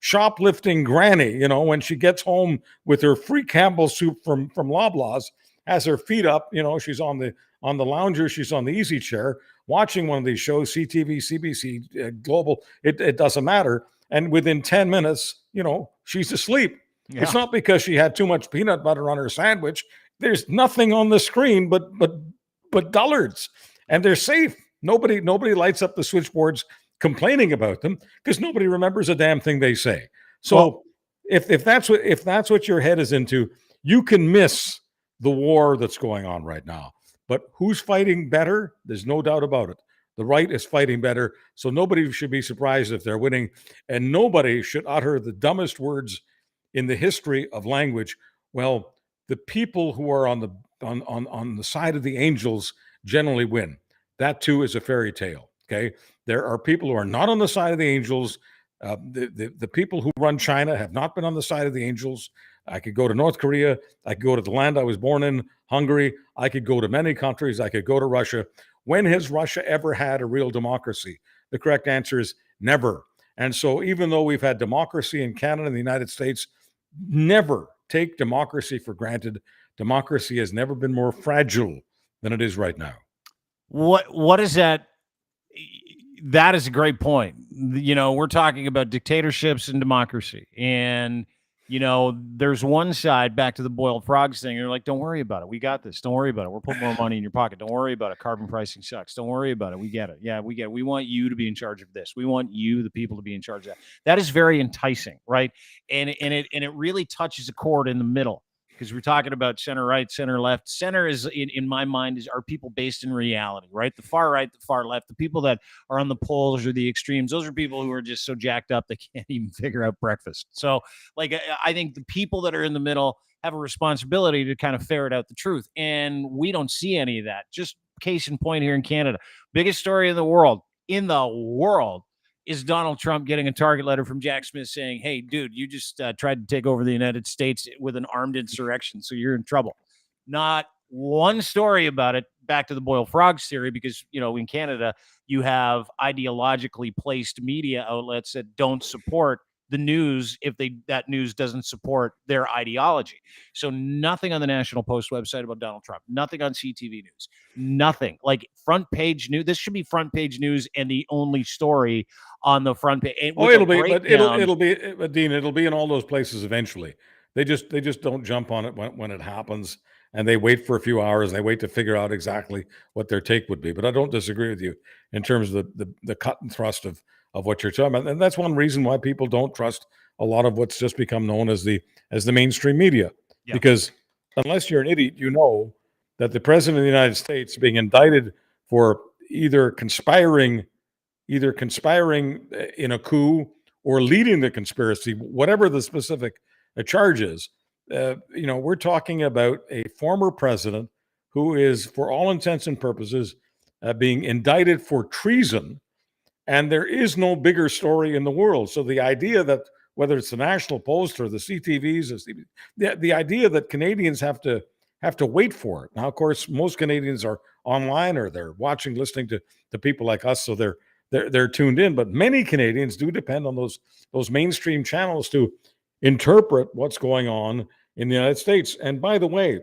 shoplifting granny, when she gets home with her free Campbell soup from Loblaws, has her feet up, she's on the lounger, she's on the easy chair, watching one of these shows, CTV, CBC, Global, it doesn't matter. And within 10 minutes, she's asleep. Yeah. It's not because she had too much peanut butter on her sandwich. There's nothing on the screen but dullards, and they're safe. Nobody lights up the switchboards complaining about them because nobody remembers a damn thing they say. So if that's what your head is into, you can miss the war that's going on right now. But who's fighting better? There's no doubt about it. The right is fighting better. So nobody should be surprised if they're winning, and nobody should utter the dumbest words in the history of language. Well, the people who are on the side of the angels generally win. That too is a fairy tale. Okay, there are people who are not on the side of the angels. The people who run China have not been on the side of the angels. I could go to North Korea. I could go to the land I was born in, Hungary. I could go to many countries. I could go to Russia. When has Russia ever had a real democracy? The correct answer is never. And so even though we've had democracy in Canada and the United States, never take democracy for granted. Democracy has never been more fragile than it is right now. What is that? That is a great point. We're talking about dictatorships and democracy. And, there's one side, back to the boiled frogs thing. You're like, don't worry about it. We got this. Don't worry about it. We're putting more money in your pocket. Don't worry about it. Carbon pricing sucks. Don't worry about it. We get it. Yeah, we get it. We want you to be in charge of this. We want you, the people, to be in charge of that. That is very enticing, right? And it really touches a chord in the middle. Because we're talking about center right, center left. Center is, in my mind, are people based in reality, right? The far right, the far left, the people that are on the poles or the extremes, those are people who are just so jacked up they can't even figure out breakfast. So, I think the people that are in the middle have a responsibility to kind of ferret out the truth. And we don't see any of that. Just case in point here in Canada. Biggest story in the world is Donald Trump getting a target letter from Jack Smith saying, hey, dude, you just tried to take over the United States with an armed insurrection, so you're in trouble. Not one story about it. Back to the boiled frogs theory, because, in Canada, you have ideologically placed media outlets that don't support the news if that news doesn't support their ideology. So nothing on the National Post website about Donald Trump, nothing on CTV News, nothing. Like front page news. This should be front page news and the only story on the front page. It'll be, Dean, it'll be in all those places eventually. They just don't jump on it when it happens, and they wait for a few hours. They wait to figure out exactly what their take would be. But I don't disagree with you in terms of the cut and thrust of of what you're talking about. And that's one reason why people don't trust a lot of what's just become known as the mainstream media. Yeah. Because unless you're an idiot, you know that the president of the United States being indicted for either conspiring in a coup or leading the conspiracy, whatever the specific charge is. We're talking about a former president who is, for all intents and purposes, being indicted for treason, and there is no bigger story in the world. So the idea that whether it's the National Post or the CTVs, the idea that Canadians have to wait for it. Now, of course, most Canadians are online or they're watching, listening to people like us, so they're tuned in. But many Canadians do depend on those mainstream channels to interpret what's going on in the United States. And by the way,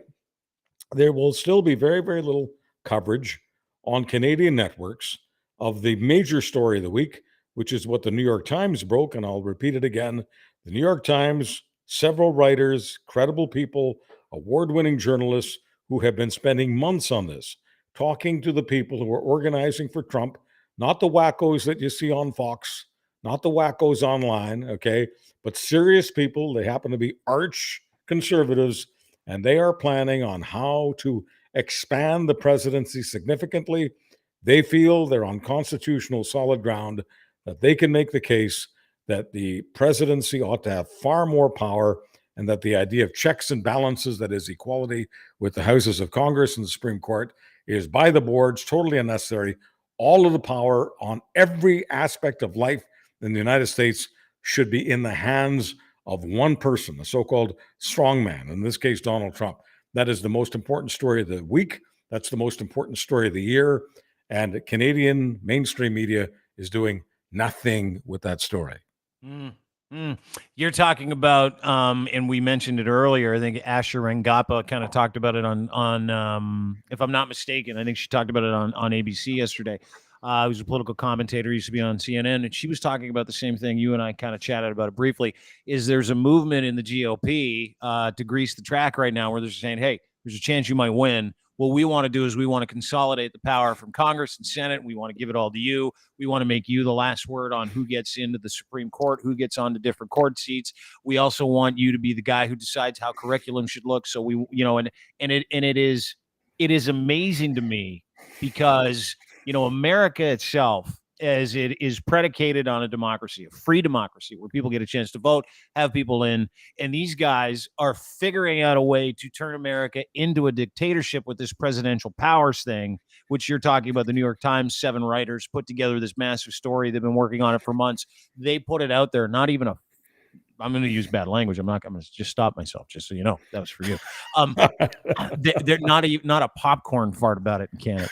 there will still be very, very little coverage on Canadian networks of the major story of the week, which is what the New York Times broke. And I'll repeat it again. The New York Times, several writers, credible people, award-winning journalists who have been spending months on this, talking to the people who are organizing for Trump, not the wackos that you see on Fox, not the wackos online, okay, but serious people. They happen to be arch conservatives, and they are planning on how to expand the presidency significantly. They feel they're on constitutional solid ground, that they can make the case that the presidency ought to have far more power, and that the idea of checks and balances, that is equality with the houses of Congress and the Supreme Court, is by the boards, totally unnecessary. All of the power on every aspect of life in the United States should be in the hands of one person, the so-called strongman, in this case, Donald Trump. That is the most important story of the week. That's the most important story of the year. And Canadian mainstream media is doing nothing with that story. You're talking about, and we mentioned it earlier, I think Asher Rengappa kind of talked about it on if I'm not mistaken, I think she talked about it on ABC yesterday. He was a political commentator, used to be on CNN, and she was talking about the same thing. You and I kind of chatted about it briefly, is there's a movement in the GOP to grease the track right now where they're saying, hey, there's a chance you might win. What we want to do is we want to consolidate the power from Congress and Senate. We want to give it all to you. We want to make you the last word on who gets into the Supreme Court, who gets onto different court seats. We also want you to be the guy who decides how curriculum should look. So we, it is amazing to me because, America itself, as it is predicated on a democracy, a free democracy where people get a chance to vote, have people in, and these guys are figuring out a way to turn America into a dictatorship with this presidential powers thing, which you're talking about. The New York Times, 7 writers put together this massive story. They've been working on it for months. They put it out there, not even I'm going to use bad language. I'm going to just stop myself, just so you know. That was for you. They're not a popcorn fart about it in Canada.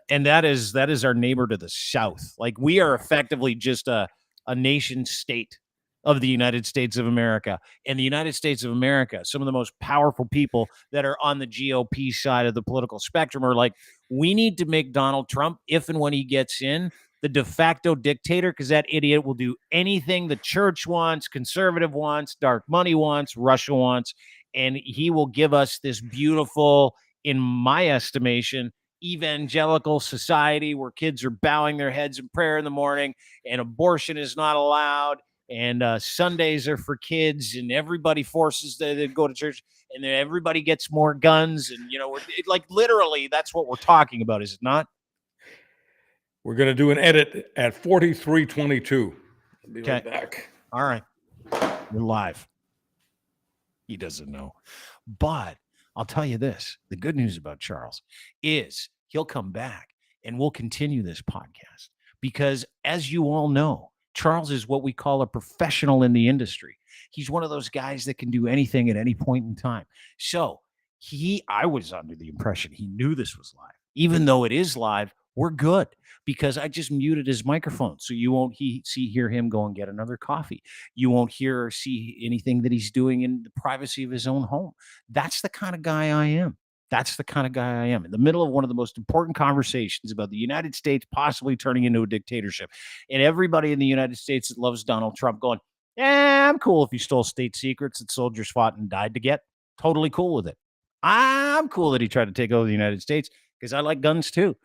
And that is our neighbor to the south. Like, we are effectively just a nation state of the United States of America. And the United States of America, some of the most powerful people that are on the GOP side of the political spectrum are like, we need to make Donald Trump, if and when he gets in, the de facto dictator, because that idiot will do anything the church wants, conservative wants, dark money wants, Russia wants, and he will give us this beautiful, in my estimation, evangelical society where kids are bowing their heads in prayer in the morning and abortion is not allowed and Sundays are for kids and everybody forces to go to church and then everybody gets more guns and, literally that's what we're talking about, is it not? We're going to do an edit at 43:22. I'll be right back. All right. We're live. He doesn't know. But I'll tell you this. The good news about Charles is he'll come back and we'll continue this podcast because, as you all know, Charles is what we call a professional in the industry. He's one of those guys that can do anything at any point in time. So I was under the impression he knew this was live. Even though it is live, we're good because I just muted his microphone. So you won't hear him go and get another coffee. You won't hear or see anything that he's doing in the privacy of his own home. That's the kind of guy I am. That's the kind of guy I am. In the middle of one of the most important conversations about the United States possibly turning into a dictatorship. And everybody in the United States that loves Donald Trump going, I'm cool if he stole state secrets that soldiers fought and died to get. Totally cool with it. I'm cool that he tried to take over the United States because I like guns too.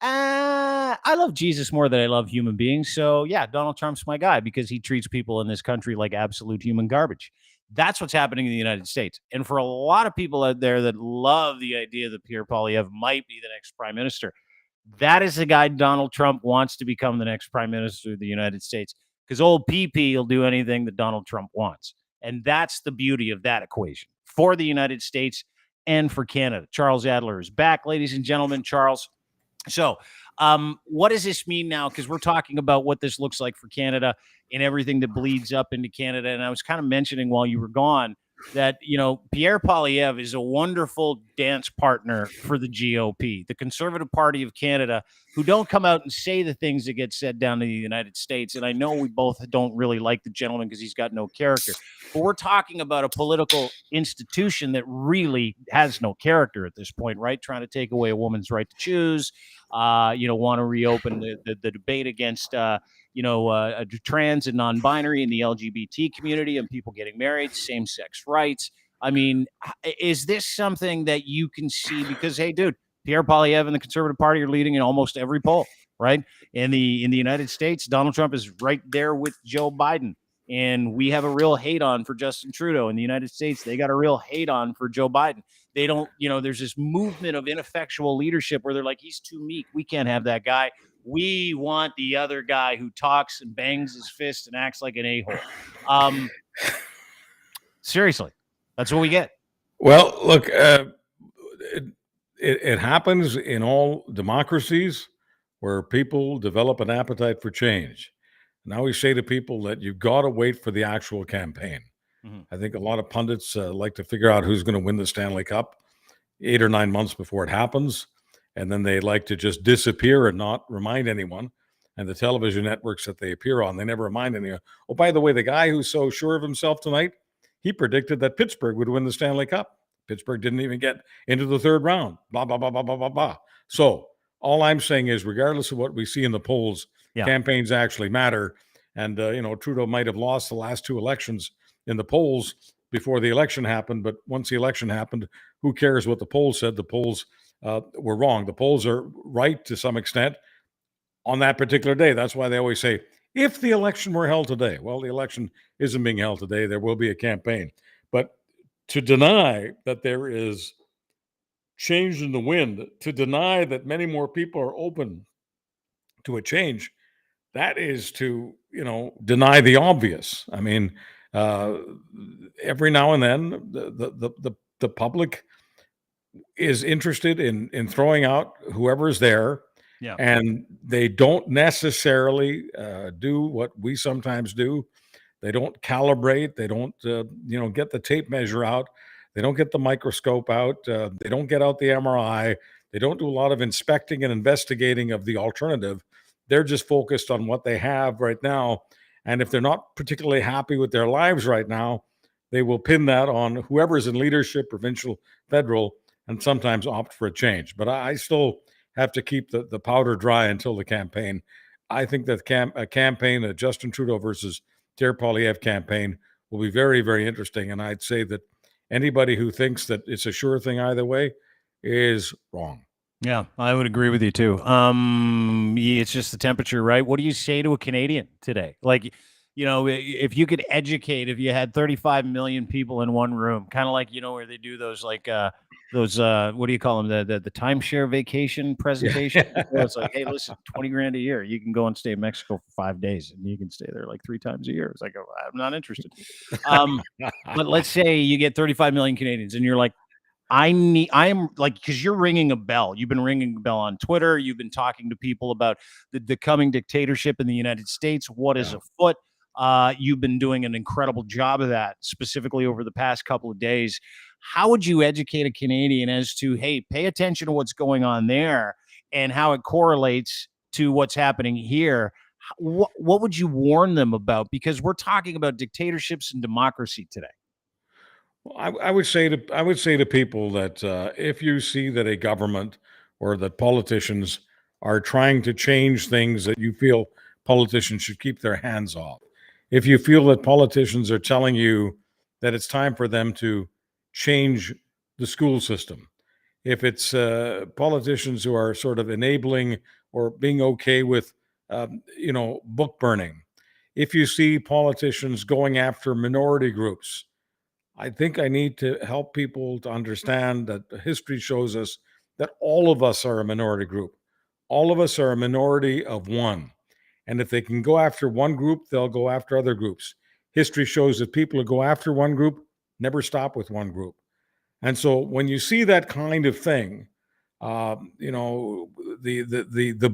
I love Jesus more than I love human beings. So yeah, Donald Trump's my guy because he treats people in this country like absolute human garbage. That's what's happening in the United States. And for a lot of people out there that love the idea that Pierre Poilievre might be the next prime minister, that is the guy Donald Trump wants to become the next prime minister of the United States. Because old PP will do anything that Donald Trump wants. And that's the beauty of that equation for the United States and for Canada. Charles Adler is back, ladies and gentlemen. Charles, so, what does this mean now? Because we're talking about what this looks like for Canada and everything that bleeds up into Canada. And I was kind of mentioning while you were gone that, Pierre Poilievre is a wonderful dance partner for the GOP, the Conservative Party of Canada, who don't come out and say the things that get said down in the United States. And I know we both don't really like the gentleman because he's got no character. But we're talking about a political institution that really has no character at this point, right? Trying to take away a woman's right to choose, want to reopen the debate against, trans and non-binary in the LGBT community and people getting married, same-sex rights. I mean, is this something that you can see? Because, hey, dude, Pierre Poilievre and the Conservative Party are leading in almost every poll, right? In the United States, Donald Trump is right there with Joe Biden. And we have a real hate on for Justin Trudeau in the United States. They got a real hate on for Joe Biden. They don't, there's this movement of ineffectual leadership where they're like, he's too meek. We can't have that guy. We want the other guy who talks and bangs his fist and acts like an a-hole. Seriously, that's what we get. Well, look, it happens in all democracies where people develop an appetite for change. Now we say to people that you've got to wait for the actual campaign. Mm-hmm. I think a lot of pundits like to figure out who's going to win the Stanley Cup 8 or 9 months before it happens. And then they like to just disappear and not remind anyone. And the television networks that they appear on, they never remind anyone. Oh, by the way, the guy who's so sure of himself tonight, he predicted that Pittsburgh would win the Stanley Cup. Pittsburgh didn't even get into the third round. Blah, blah, blah, blah, blah, blah, blah. So all I'm saying is, regardless of what we see in the polls, campaigns actually matter. And, Trudeau might have lost the last 2 elections in the polls before the election happened. But once the election happened, who cares what the polls said? The polls were wrong. The polls are right to some extent on that particular day. That's why they always say, if the election were held today, well, the election isn't being held today. There will be a campaign. But to deny that there is change in the wind, to deny that many more people are open to a change, that is to, deny the obvious. I mean, every now and then the public is interested in throwing out whoever's there. Yeah. And they don't necessarily do what we sometimes do. They don't calibrate. They don't, get the tape measure out. They don't get the microscope out. They don't get out the MRI. They don't do a lot of inspecting and investigating of the alternative. They're just focused on what they have right now. And if they're not particularly happy with their lives right now, they will pin that on whoever's in leadership, provincial, federal, and sometimes opt for a change. But I still have to keep the powder dry until the campaign. I think that a campaign, a Justin Trudeau versus Pierre Poilievre campaign, will be very, very interesting. And I'd say that anybody who thinks that it's a sure thing either way is wrong. Yeah, I would agree with you too. It's just the temperature, right? What do you say to a Canadian today? Like, if you could educate, if you had 35 million people in one room, kind of like, where they do those, like, what do you call them? The timeshare vacation presentation. Yeah. It's like, hey, listen, $20,000 a year. You can go and stay in Mexico for 5 days and you can stay there like 3 times a year. It's like, oh, I'm not interested. But let's say you get 35 million Canadians and you're like, I am like, because you're ringing a bell. You've been ringing a bell on Twitter. You've been talking to people about the coming dictatorship in the United States. What is afoot? You've been doing an incredible job of that, specifically over the past couple of days. How would you educate a Canadian as to, hey, pay attention to what's going on there and how it correlates to what's happening here? What would you warn them about? Because we're talking about dictatorships and democracy today. Well, I would say to people that if you see that a government or that politicians are trying to change things that you feel politicians should keep their hands off, if you feel that politicians are telling you that it's time for them to change the school system, if it's politicians who are sort of enabling or being okay with, book burning, if you see politicians going after minority groups, I think I need to help people to understand that history shows us that all of us are a minority group. All of us are a minority of one. And if they can go after one group, they'll go after other groups. History shows that people who go after one group never stop with one group. And so when you see that kind of thing, the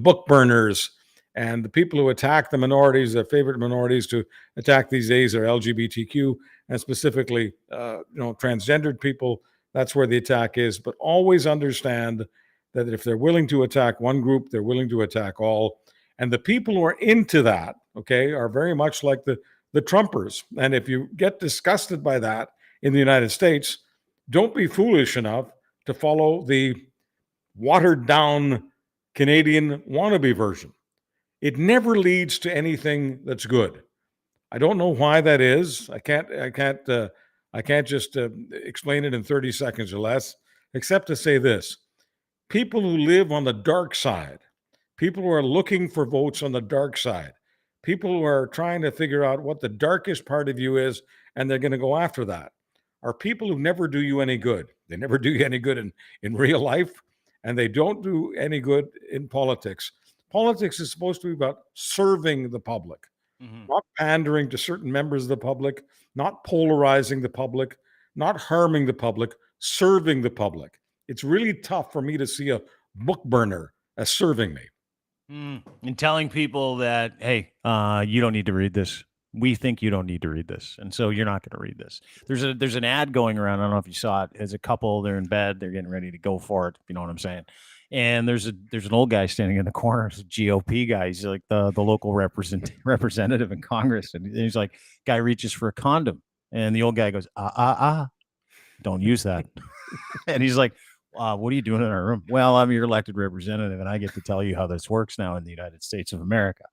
book burners and the people who attack the minorities, their favorite minorities to attack these days are LGBTQ and specifically, transgendered people. That's where the attack is. But always understand that if they're willing to attack one group, they're willing to attack all. And the people who are into that, okay, are very much like the Trumpers. And if you get disgusted by that in the United States, don't be foolish enough to follow the watered down Canadian wannabe version. It never leads to anything that's good. I don't know why that is. I can't just explain it in 30 seconds or less, except to say this: people who live on the dark side, people who are looking for votes on the dark side, people who are trying to figure out what the darkest part of you is, and they're going to go after that, are people who never do you any good. They never do you any good in real life, and they don't do any good in politics. Politics is supposed to be about serving the public, not pandering to certain members of the public, not polarizing the public, not harming the public, serving the public. It's really tough for me to see a book burner as serving me. And telling people that, hey, you don't need to read this. We think you don't need to read this, and so you're not going to read this. There's an ad going around. I don't know if you saw it. As a couple, they're in bed, they're getting ready to go for it. You know what I'm saying? And there's an old guy standing in the corner. It's a GOP guy. He's like the local representative in Congress, and he's like, guy reaches for a condom, and the old guy goes, don't use that. And he's like, what are you doing in our room? Well, I'm your elected representative, and I get to tell you how this works now in the United States of America.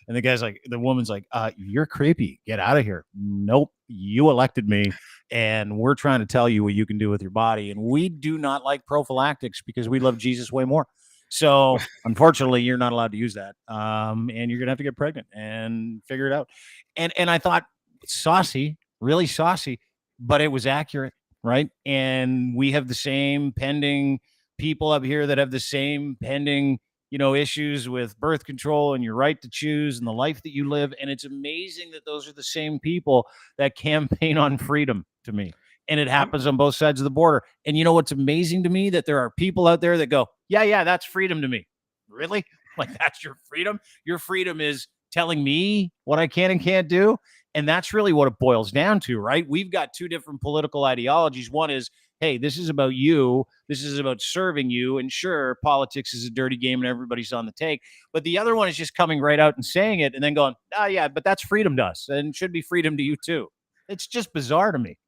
And the woman's like, you're creepy. Get out of here. Nope. You elected me, and we're trying to tell you what you can do with your body. And we do not like prophylactics because we love Jesus way more. So unfortunately, you're not allowed to use that. And you're going to have to get pregnant and figure it out. And I thought, saucy, really saucy, but it was accurate. Right. And we have the same pending people up here that have the same pending, issues with birth control and your right to choose and the life that you live. And it's amazing that those are the same people that campaign on freedom to me. And it happens on both sides of the border. And you know what's amazing to me? That there are people out there that go, yeah, that's freedom to me. Really? Like, that's your freedom? Your freedom is telling me what I can and can't do. And that's really what it boils down to, right? We've got two different political ideologies. One is, hey, this is about you. This is about serving you. And sure, politics is a dirty game and everybody's on the take. But the other one is just coming right out and saying it and then going, yeah, but that's freedom to us and should be freedom to you too. It's just bizarre to me.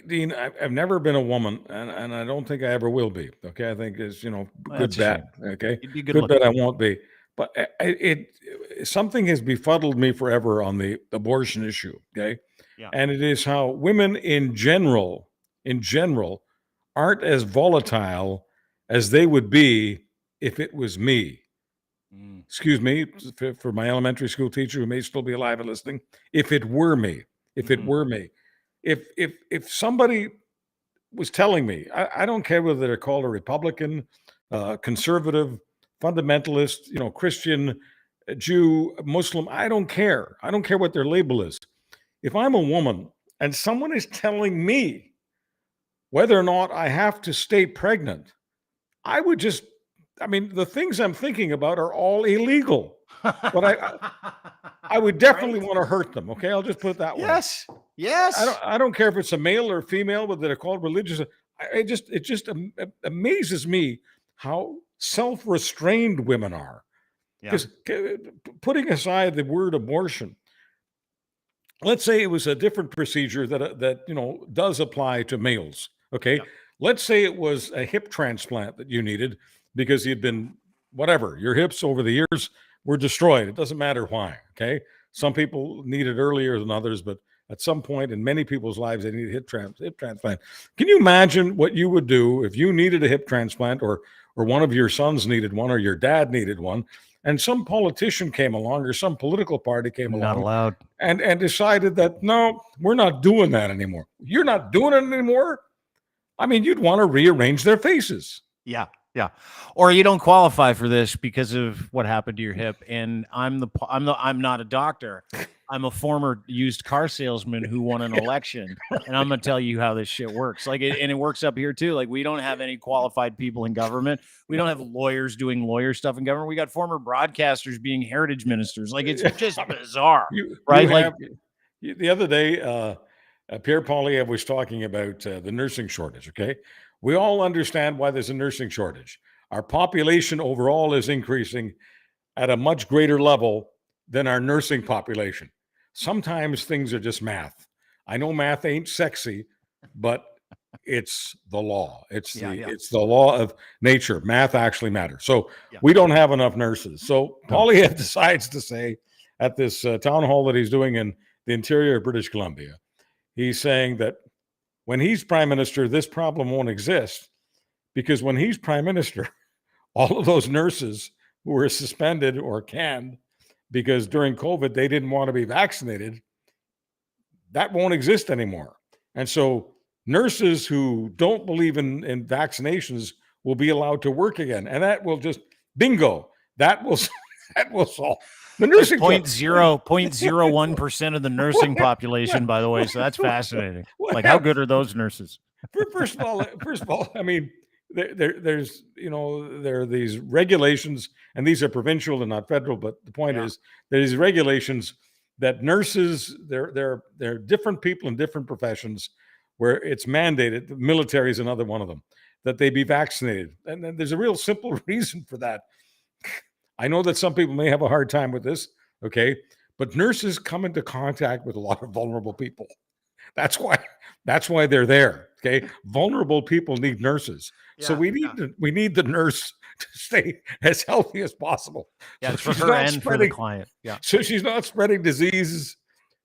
Dean, I've never been a woman, and I don't think I ever will be. Okay, I think it's good bet. Okay, good bet I won't be. But something has befuddled me forever on the abortion issue. Okay, and it is how women in general aren't as volatile as they would be if it was me. Excuse me for my elementary school teacher who may still be alive and listening. If it were me, if somebody was telling me, I don't care whether they're called a Republican, conservative, fundamentalist, Christian, Jew, Muslim, I don't care. I don't care what their label is. If I'm a woman and someone is telling me whether or not I have to stay pregnant, the things I'm thinking about are all illegal. But I would definitely want to hurt them. Okay, I'll just put it that way. Yes. I don't care if it's a male or a female, but they're called religious. It just amazes me how self-restrained women are. Because putting aside the word abortion, let's say it was a different procedure that does apply to males. Okay, let's say it was a hip transplant that you needed because you'd been your hips over the years were destroyed. It doesn't matter why. Okay, some people need it earlier than others, but at some point in many people's lives, they need a hip transplant. Can you imagine what you would do if you needed a hip transplant, or one of your sons needed one, or your dad needed one, and some politician came along, or some political party came Not along allowed. and decided that, no, we're not doing that anymore. You're not doing it anymore. I mean, you'd want to rearrange their faces. Yeah. Yeah. Or you don't qualify for this because of what happened to your hip. And I'm not a doctor. I'm a former used car salesman who won an election. And I'm going to tell you how this shit works. Like, and it works up here too. Like, we don't have any qualified people in government. We don't have lawyers doing lawyer stuff in government. We got former broadcasters being heritage ministers. Like, it's just bizarre, right? The other day, Pierre Poilievre was talking about the nursing shortage. Okay. We all understand why there's a nursing shortage. Our population overall is increasing at a much greater level than our nursing population. Sometimes things are just math. I know math ain't sexy, but it's the law. It's the law of nature. Math actually matters. So we don't have enough nurses. So Poilievre decides to say at this town hall that he's doing in the interior of British Columbia, he's saying that when he's prime minister, this problem won't exist, because when he's prime minister, all of those nurses who were suspended or canned because during COVID they didn't want to be vaccinated, that won't exist anymore. And so nurses who don't believe in vaccinations will be allowed to work again. And that will just, bingo, that will solve the nursing 0.01% of the nursing population, by the way. So that's fascinating. Like, how good are those nurses? First of all, I mean, there's there are these regulations, and these are provincial and not federal. But the point is, there's regulations that nurses, they're different people in different professions where it's mandated. The military is another one of them, that they be vaccinated, and then there's a real simple reason for that. I know that some people may have a hard time with this, okay, but nurses come into contact with a lot of vulnerable people. That's why they're there. Okay, vulnerable people need nurses, so we need the nurse to stay as healthy as possible. Yeah, so for her and for the client. Yeah, so she's not spreading diseases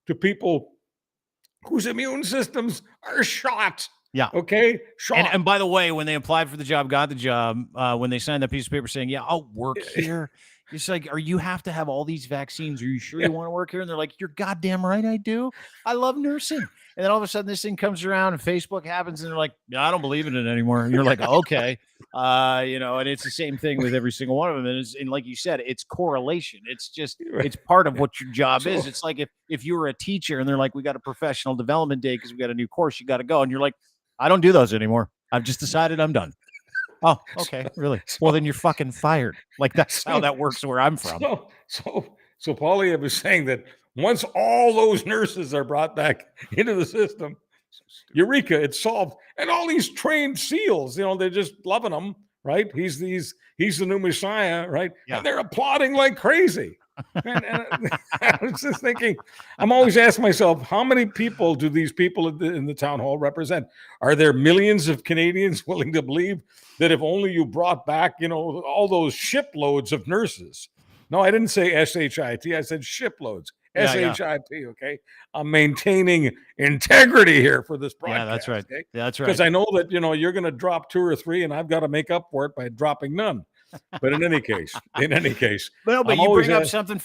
to people whose immune systems are shot. Yeah. Okay. Shot. And by the way, when they applied for the job, got the job, when they signed that piece of paper saying, "Yeah, I'll work here," it's like, you have to have all these vaccines. Are you sure you want to work here? And they're like, "You're goddamn right, I do. I love nursing." And then all of a sudden, this thing comes around, and Facebook happens, and they're like, "Yeah, I don't believe in it anymore." And you're like, "Okay," and it's the same thing with every single one of them. And like you said, it's correlation. It's just it's part of what your job is. It's like if you were a teacher, and they're like, "We got a professional development day because we got a new course, you got to go," and you're like, "I don't do those anymore. I've just decided I'm done." Oh, okay, really? Well, then you're fucking fired. Like, that's how that works where I'm from. So Poilievre was saying that once all those nurses are brought back into the system, eureka, it's solved. And all these trained SEALs, they're just loving him, right? He's the new Messiah, right? Yeah. And they're applauding like crazy. And I was just thinking, I'm always asking myself, how many people do these people in the town hall represent? Are there millions of Canadians willing to believe that if only you brought back, all those shiploads of nurses? No, I didn't say S-H-I-T. I said shiploads. S-H-I-T, okay? I'm maintaining integrity here for this broadcast. Yeah, that's right. Okay? That's right. Because I know that, you're going to drop 2 or 3, and I've got to make up for it by dropping none. But in any case, but you bring up something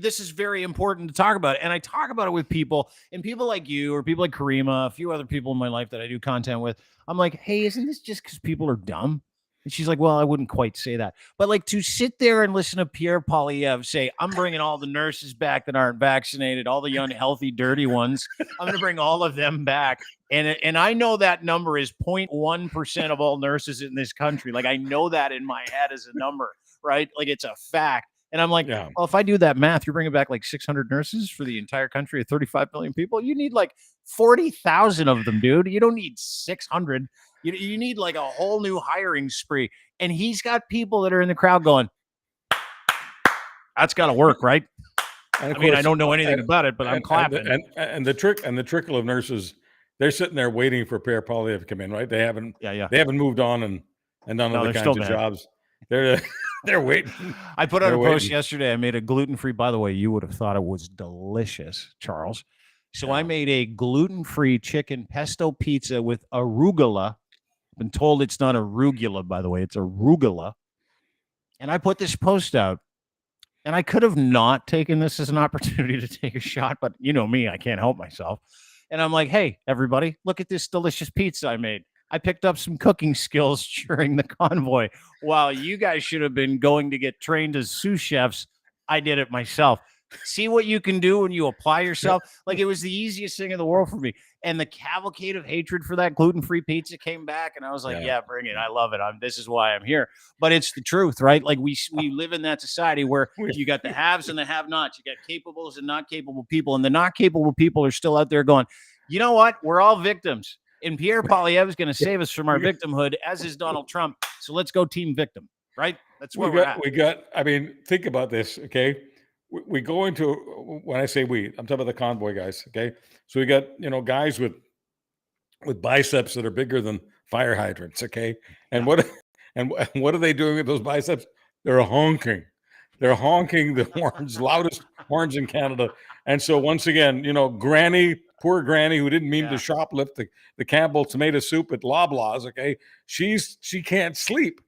this is very important to talk about. And I talk about it with people, and people like you or people like Karima, a few other people in my life that I do content with. I'm like, "Hey, isn't this just because people are dumb?" And she's like, "Well, I wouldn't quite say that." But like, to sit there and listen to Pierre Poilievre say, "I'm bringing all the nurses back that aren't vaccinated, all the unhealthy, dirty ones. I'm going to bring all of them back." And I know that number is 0.1% of all nurses in this country. Like, I know that in my head as a number, right? Like, it's a fact. And I'm like, well, if I do that math, you're bringing back like 600 nurses for the entire country of 35 million people. You need like 40,000 of them, dude. You don't need 600. You need like a whole new hiring spree. And he's got people that are in the crowd going, "That's got to work, right?" I mean, I don't know anything about it, but I'm clapping. And the trickle of nurses, they're sitting there waiting for Pierre Poilievre to come in, right? They haven't moved on and done other kinds of jobs. They're waiting. I put out a post yesterday. I made a gluten-free. By the way, you would have thought it was delicious, Charles. So I made a gluten-free chicken pesto pizza with arugula. I've been told it's not arugula, by the way. It's arugula. And I put this post out. And I could have not taken this as an opportunity to take a shot, but you know me, I can't help myself. And I'm like, hey, everybody, look at this delicious pizza I made. I picked up some cooking skills during the convoy. While you guys should have been going to get trained as sous chefs, I did it myself. See what you can do when you apply yourself. Like, it was the easiest thing in the world for me. And the cavalcade of hatred for that gluten-free pizza came back, and I was like, yeah, bring it. I love it. This is why I'm here. But it's the truth, right? Like, we live in that society where you got the haves and the have-nots. You got capables and not capable people, and the not capable people are still out there going, you know what? We're all victims. And Pierre Poilievre is going to save us from our victimhood, as is Donald Trump. So let's go team victim, right? That's where we're at. I mean, think about this, okay? We go into, when I say we, I'm talking about the convoy guys, okay? So we got, guys with biceps that are bigger than fire hydrants, okay? And what are they doing with those biceps? They're honking. They're honking the horns, loudest horns in Canada. And so once again, poor Granny, who didn't mean to shoplift the Campbell tomato soup at Loblaws, okay? She can't sleep.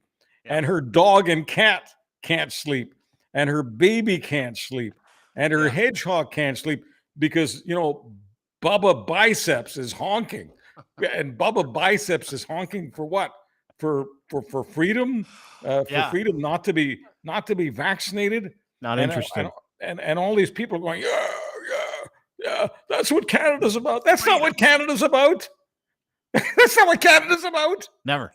And her dog and cat can't sleep. And her baby can't sleep. And her hedgehog can't sleep because, Bubba Biceps is honking. And Bubba Biceps is honking for what? For freedom? For freedom not to be vaccinated? Not interested. And all these people are going, yeah, that's what Canada's about. That's not what Canada's about. That's not what Canada's about. Never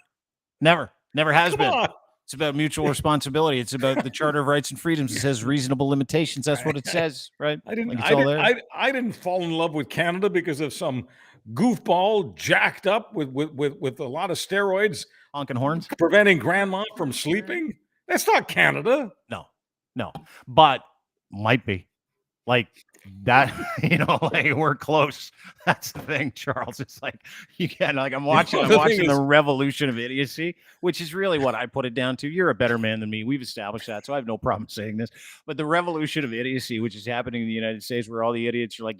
has been. On. It's about mutual responsibility. It's about the Charter of Rights and Freedoms. It says reasonable limitations. That's what it says, right? I didn't fall in love with Canada because of some goofball jacked up with a lot of steroids, honking horns, preventing grandma from sleeping. That's not Canada. No, but might be. Like that, like we're close. That's the thing, Charles. It's like I'm watching the revolution of idiocy, which is really what I put it down to. You're a better man than me. We've established that, so I have no problem saying this. But the revolution of idiocy, which is happening in the United States, where all the idiots are like,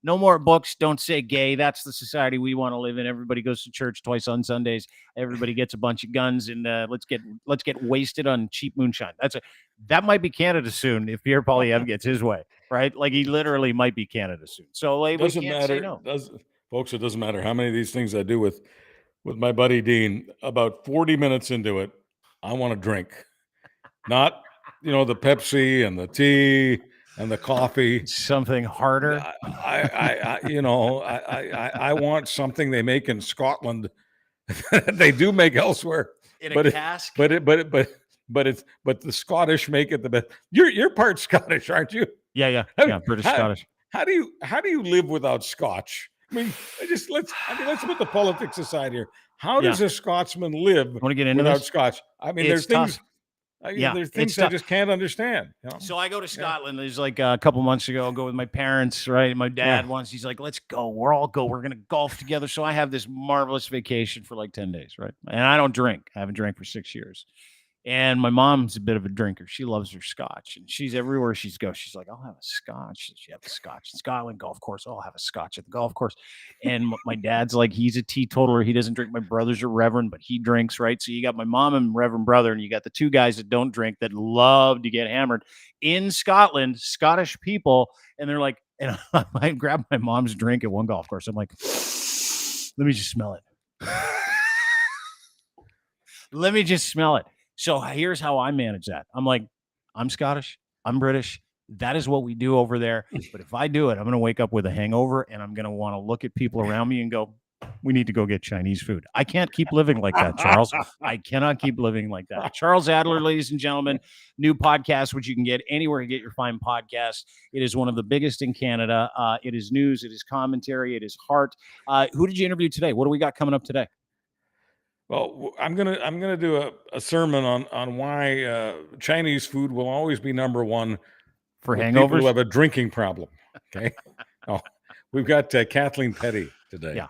no more books, don't say gay. That's the society we want to live in. Everybody goes to church twice on Sundays. Everybody gets a bunch of guns, and let's get wasted on cheap moonshine. That might be Canada soon if Pierre Poilievre gets his way, right? Like, he literally might be Canada soon. So like, doesn't matter. Folks, it doesn't matter how many of these things I do with my buddy Dean. About 40 minutes into it, I want to drink, not the Pepsi and the tea and the coffee. Something harder. I want something they make in Scotland. They do make elsewhere in a cask. But the Scottish make it the best. You're part Scottish, aren't you? Yeah. British Scottish. How do you live without Scotch? I mean, let's put the politics aside here. How does a Scotsman live without Scotch? I mean, there's things. There's things I just can't understand. So I go to Scotland. There's like a couple months ago. I'll go with my parents, right? My dad once. He's like, let's go. We're all go. We're going to golf together. So I have this marvelous vacation for like 10 days, right? And I don't drink. I haven't drank for 6 years. And my mom's a bit of a drinker. She loves her scotch. And she's everywhere she goes. She's like, I'll have a scotch. She have a scotch in Scotland golf course. I'll have a scotch at the golf course. And my dad's like, he's a teetotaler. He doesn't drink. My brother's a reverend, but he drinks, right? So you got my mom and reverend brother, and you got the two guys that don't drink that love to get hammered in Scotland, Scottish people. And they're like, and I grabbed my mom's drink at one golf course. I'm like, let me just smell it. Let me just smell it. So here's how I manage that. I'm like, I'm Scottish. I'm British. That is what we do over there. But if I do it, I'm going to wake up with a hangover, and I'm going to want to look at people around me and go, we need to go get Chinese food. I can't keep living like that, Charles. I cannot keep living like that. Charles Adler, ladies and gentlemen, new podcast, which you can get anywhere you get your fine podcasts. It is one of the biggest in Canada. It is news. It is commentary. It is heart. Who did you interview today? What do we got coming up today? Well, I'm gonna do a sermon on why Chinese food will always be number one for hangovers. People who have a drinking problem. Okay, we've got Kathleen Petty today. Yeah,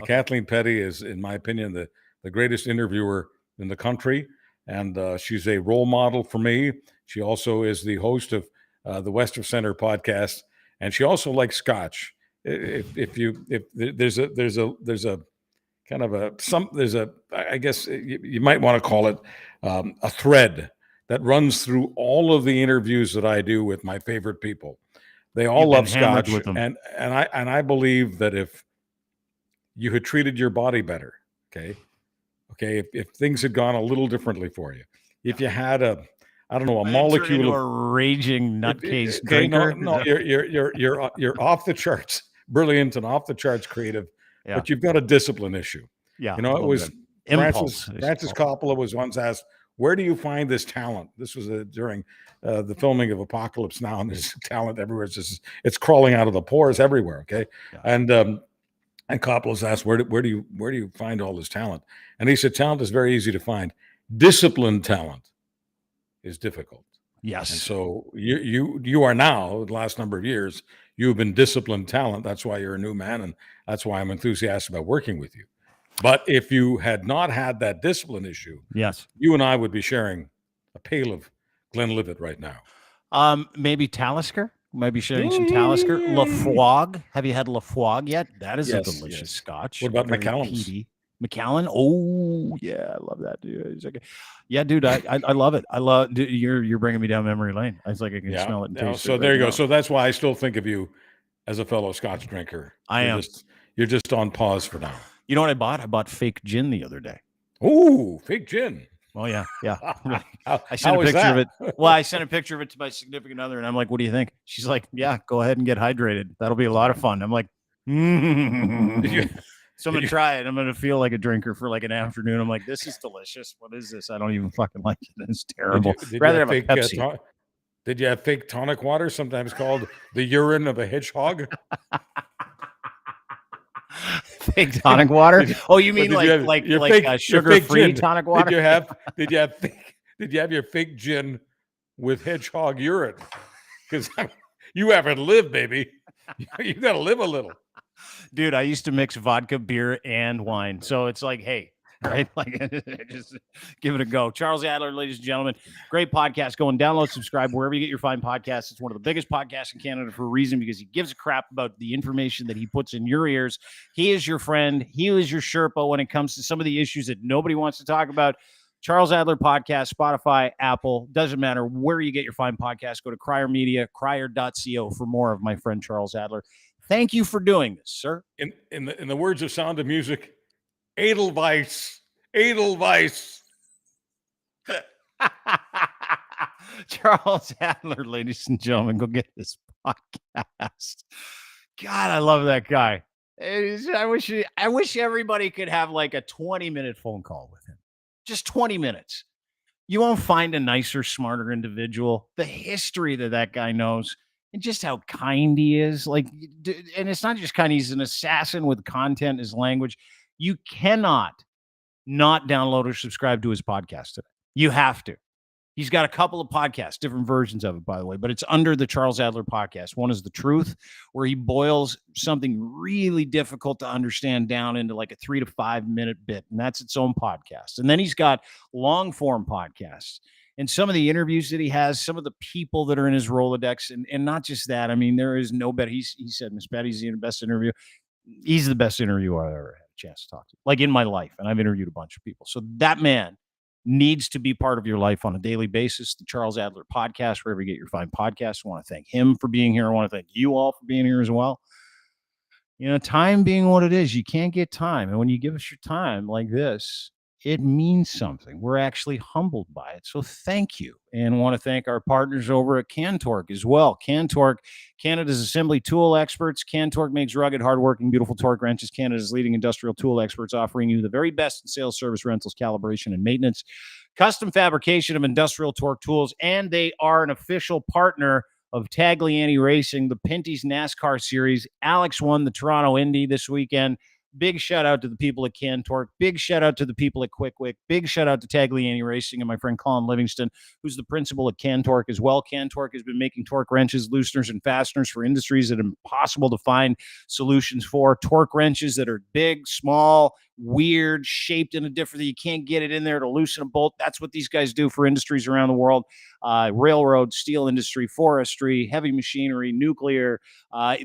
Kathleen Petty is, in my opinion, the greatest interviewer in the country, and she's a role model for me. She also is the host of the West of Center podcast, and she also likes Scotch. there's a kind of I guess you might want to call it a thread that runs through all of the interviews that I do with my favorite people. They all You've been love hammered scotch, with them. and I believe that if you had treated your body better, if things had gone a little differently for you, if you had a molecule of a raging nutcase drinker. No, you're off the charts, brilliant and off the charts creative, but you've got a discipline issue. Yeah, it was impulse. Francis Coppola was once asked, "Where do you find this talent?" This was during the filming of Apocalypse Now, and there's talent everywhere. It's crawling out of the pores everywhere. Okay, and Coppola's asked, "Where do you find all this talent?" And he said, "Talent is very easy to find. Disciplined talent is difficult." Yes. And so you are now, the last number of years, you've been disciplined talent. That's why you're a new man, and that's why I'm enthusiastic about working with you. But if you had not had that discipline issue, yes, you and I would be sharing a pail of Glenlivet right now. Maybe Talisker. Maybe sharing some Talisker. Lafroig. Have you had Lafroig yet? That is a delicious scotch. What about Very Macallan's? peaty. Macallan. Oh yeah, I love that, dude. It's okay. Yeah, dude, I love it. I love. Dude, you're bringing me down memory lane. It's like I can smell it and taste it. So there you go. So that's why I still think of you as a fellow scotch drinker. You're just on pause for now. You know what I bought? I bought fake gin the other day. Ooh, fake gin. Oh yeah. I sent a picture of it. Well, I sent a picture of it to my significant other, and I'm like, "What do you think?" She's like, "Yeah, go ahead and get hydrated. That'll be a lot of fun." I'm like, So I'm gonna try it. I'm gonna feel like a drinker for like an afternoon. I'm like, "This is delicious. What is this? I don't even fucking like it. It's terrible." Rather have a Pepsi. Did you have fake tonic water, sometimes called the urine of a hedgehog? Fake tonic water? Oh, you mean like sugar-free tonic water? Did you have your fake gin with hedgehog urine? Because you haven't lived, baby. You got to live a little. Dude, I used to mix vodka, beer, and wine. So it's like, hey, right? Like, just give it a go. Charles Adler, ladies and gentlemen, great podcast going. Download, subscribe wherever you get your fine podcasts. It's one of the biggest podcasts in Canada for a reason, because he gives a crap about the information that he puts in your ears. He is your friend. He is your Sherpa when it comes to some of the issues that nobody wants to talk about. Charles Adler podcast, Spotify, Apple, doesn't matter where you get your fine podcasts. Go to Crier Media, crier.co for more of my friend Charles Adler. Thank you for doing this, sir. In the words of Sound of Music, Edelweiss, Edelweiss. Charles Adler, ladies and gentlemen, go get this podcast. God, I love that guy. I wish everybody could have like a 20-minute phone call with him. Just 20 minutes. You won't find a nicer, smarter individual. The history that guy knows. And just how kind he is. Like, and it's not just kind, he's an assassin with content, his language. You cannot not download or subscribe to his podcast today. You have to. He's got a couple of podcasts, different versions of it, by the way, but it's under the Charles Adler podcast. One is The Truth, where he boils something really difficult to understand down into like a 3 to 5 minute bit. And that's its own podcast. And then he's got long form podcasts. And some of the interviews that he has, some of the people that are in his Rolodex, and not just that. I mean, there is no better. He said, Miss Betty's the best interview. He's the best interviewer I've ever had a chance to talk to, like in my life. And I've interviewed a bunch of people. So that man needs to be part of your life on a daily basis. The Charles Adler podcast, wherever you get your fine podcasts. I want to thank him for being here. I want to thank you all for being here as well. You know, time being what it is, you can't get time. And when you give us your time like this, it means something. We're actually humbled by it. So thank you. And I want to thank our partners over at Cantork as well. Cantork, Canada's assembly tool experts. Cantork makes rugged, hardworking, beautiful torque wrenches. Canada's leading industrial tool experts, offering you the very best in sales, service, rentals, calibration, and maintenance, custom fabrication of industrial torque tools. And they are an official partner of Tagliani Racing, the Pinty's NASCAR series. Alex won the Toronto Indy this weekend. Big shout out to the people at Cantork. Big shout out to the people at Quick. Big shout out to Tagliani Racing and my friend Colin Livingston, who's the principal at Cantork as well. Cantork has been making torque wrenches, looseners, and fasteners for industries that are impossible to find solutions for. Torque wrenches that are big, small, weird, shaped in a different, you can't get it in there to loosen a bolt. That's what these guys do for industries around the world. Railroad, steel industry, forestry, heavy machinery, nuclear.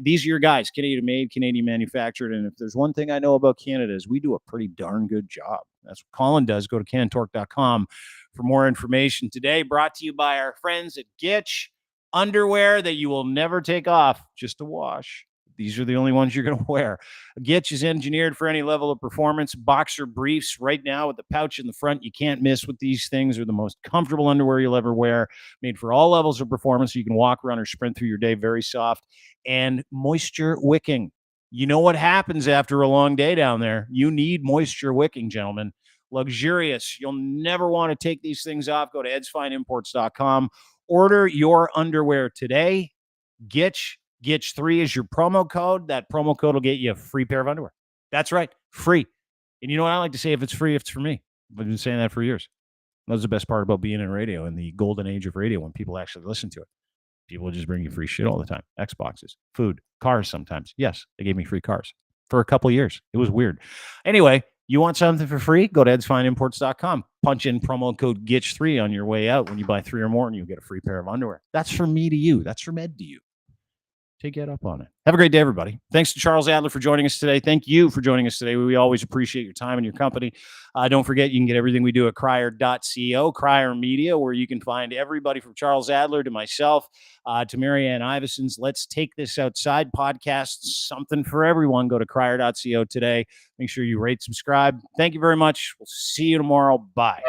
These are your guys, Canadian made, Canadian manufactured. And if there's one thing I know about Canada is we do a pretty darn good job. That's what Colin does. Go to cantork.com for more information. Today, brought to you by our friends at Gitch. Underwear that you will never take off, just to wash. These are the only ones you're going to wear. Gitch is engineered for any level of performance. Boxer briefs right now with the pouch in the front. You can't miss with these things. Are the most comfortable underwear you'll ever wear. Made for all levels of performance. So you can walk, run, or sprint through your day. Very soft and moisture wicking. You know what happens after a long day down there. You need moisture wicking, gentlemen. Luxurious. You'll never want to take these things off. Go to edsfineimports.com. Order your underwear today. Gitch3 is your promo code. That promo code will get you a free pair of underwear. That's right, free. And you know what I like to say? If it's free, it's for me. I've been saying that for years. That's the best part about being in radio in the golden age of radio when people actually listen to it. People just bring you free shit all the time. Xboxes, food, cars sometimes. Yes, they gave me free cars for a couple of years. It was weird. Anyway, you want something for free? Go to edsfineimports.com. Punch in promo code GITCH3 on your way out when you buy 3 or more and you get a free pair of underwear. That's from me to you. That's from Ed to you. Take it up on it. Have a great day, everybody. Thanks to Charles Adler for joining us today. Thank you for joining us today. We always appreciate your time and your company. Don't forget, you can get everything we do at crier.co, Crier Media, where you can find everybody from Charles Adler to myself, to Marianne Iveson's Let's Take This Outside podcast. Something for everyone. Go to crier.co today. Make sure you rate, subscribe. Thank you very much. We'll see you tomorrow. Bye.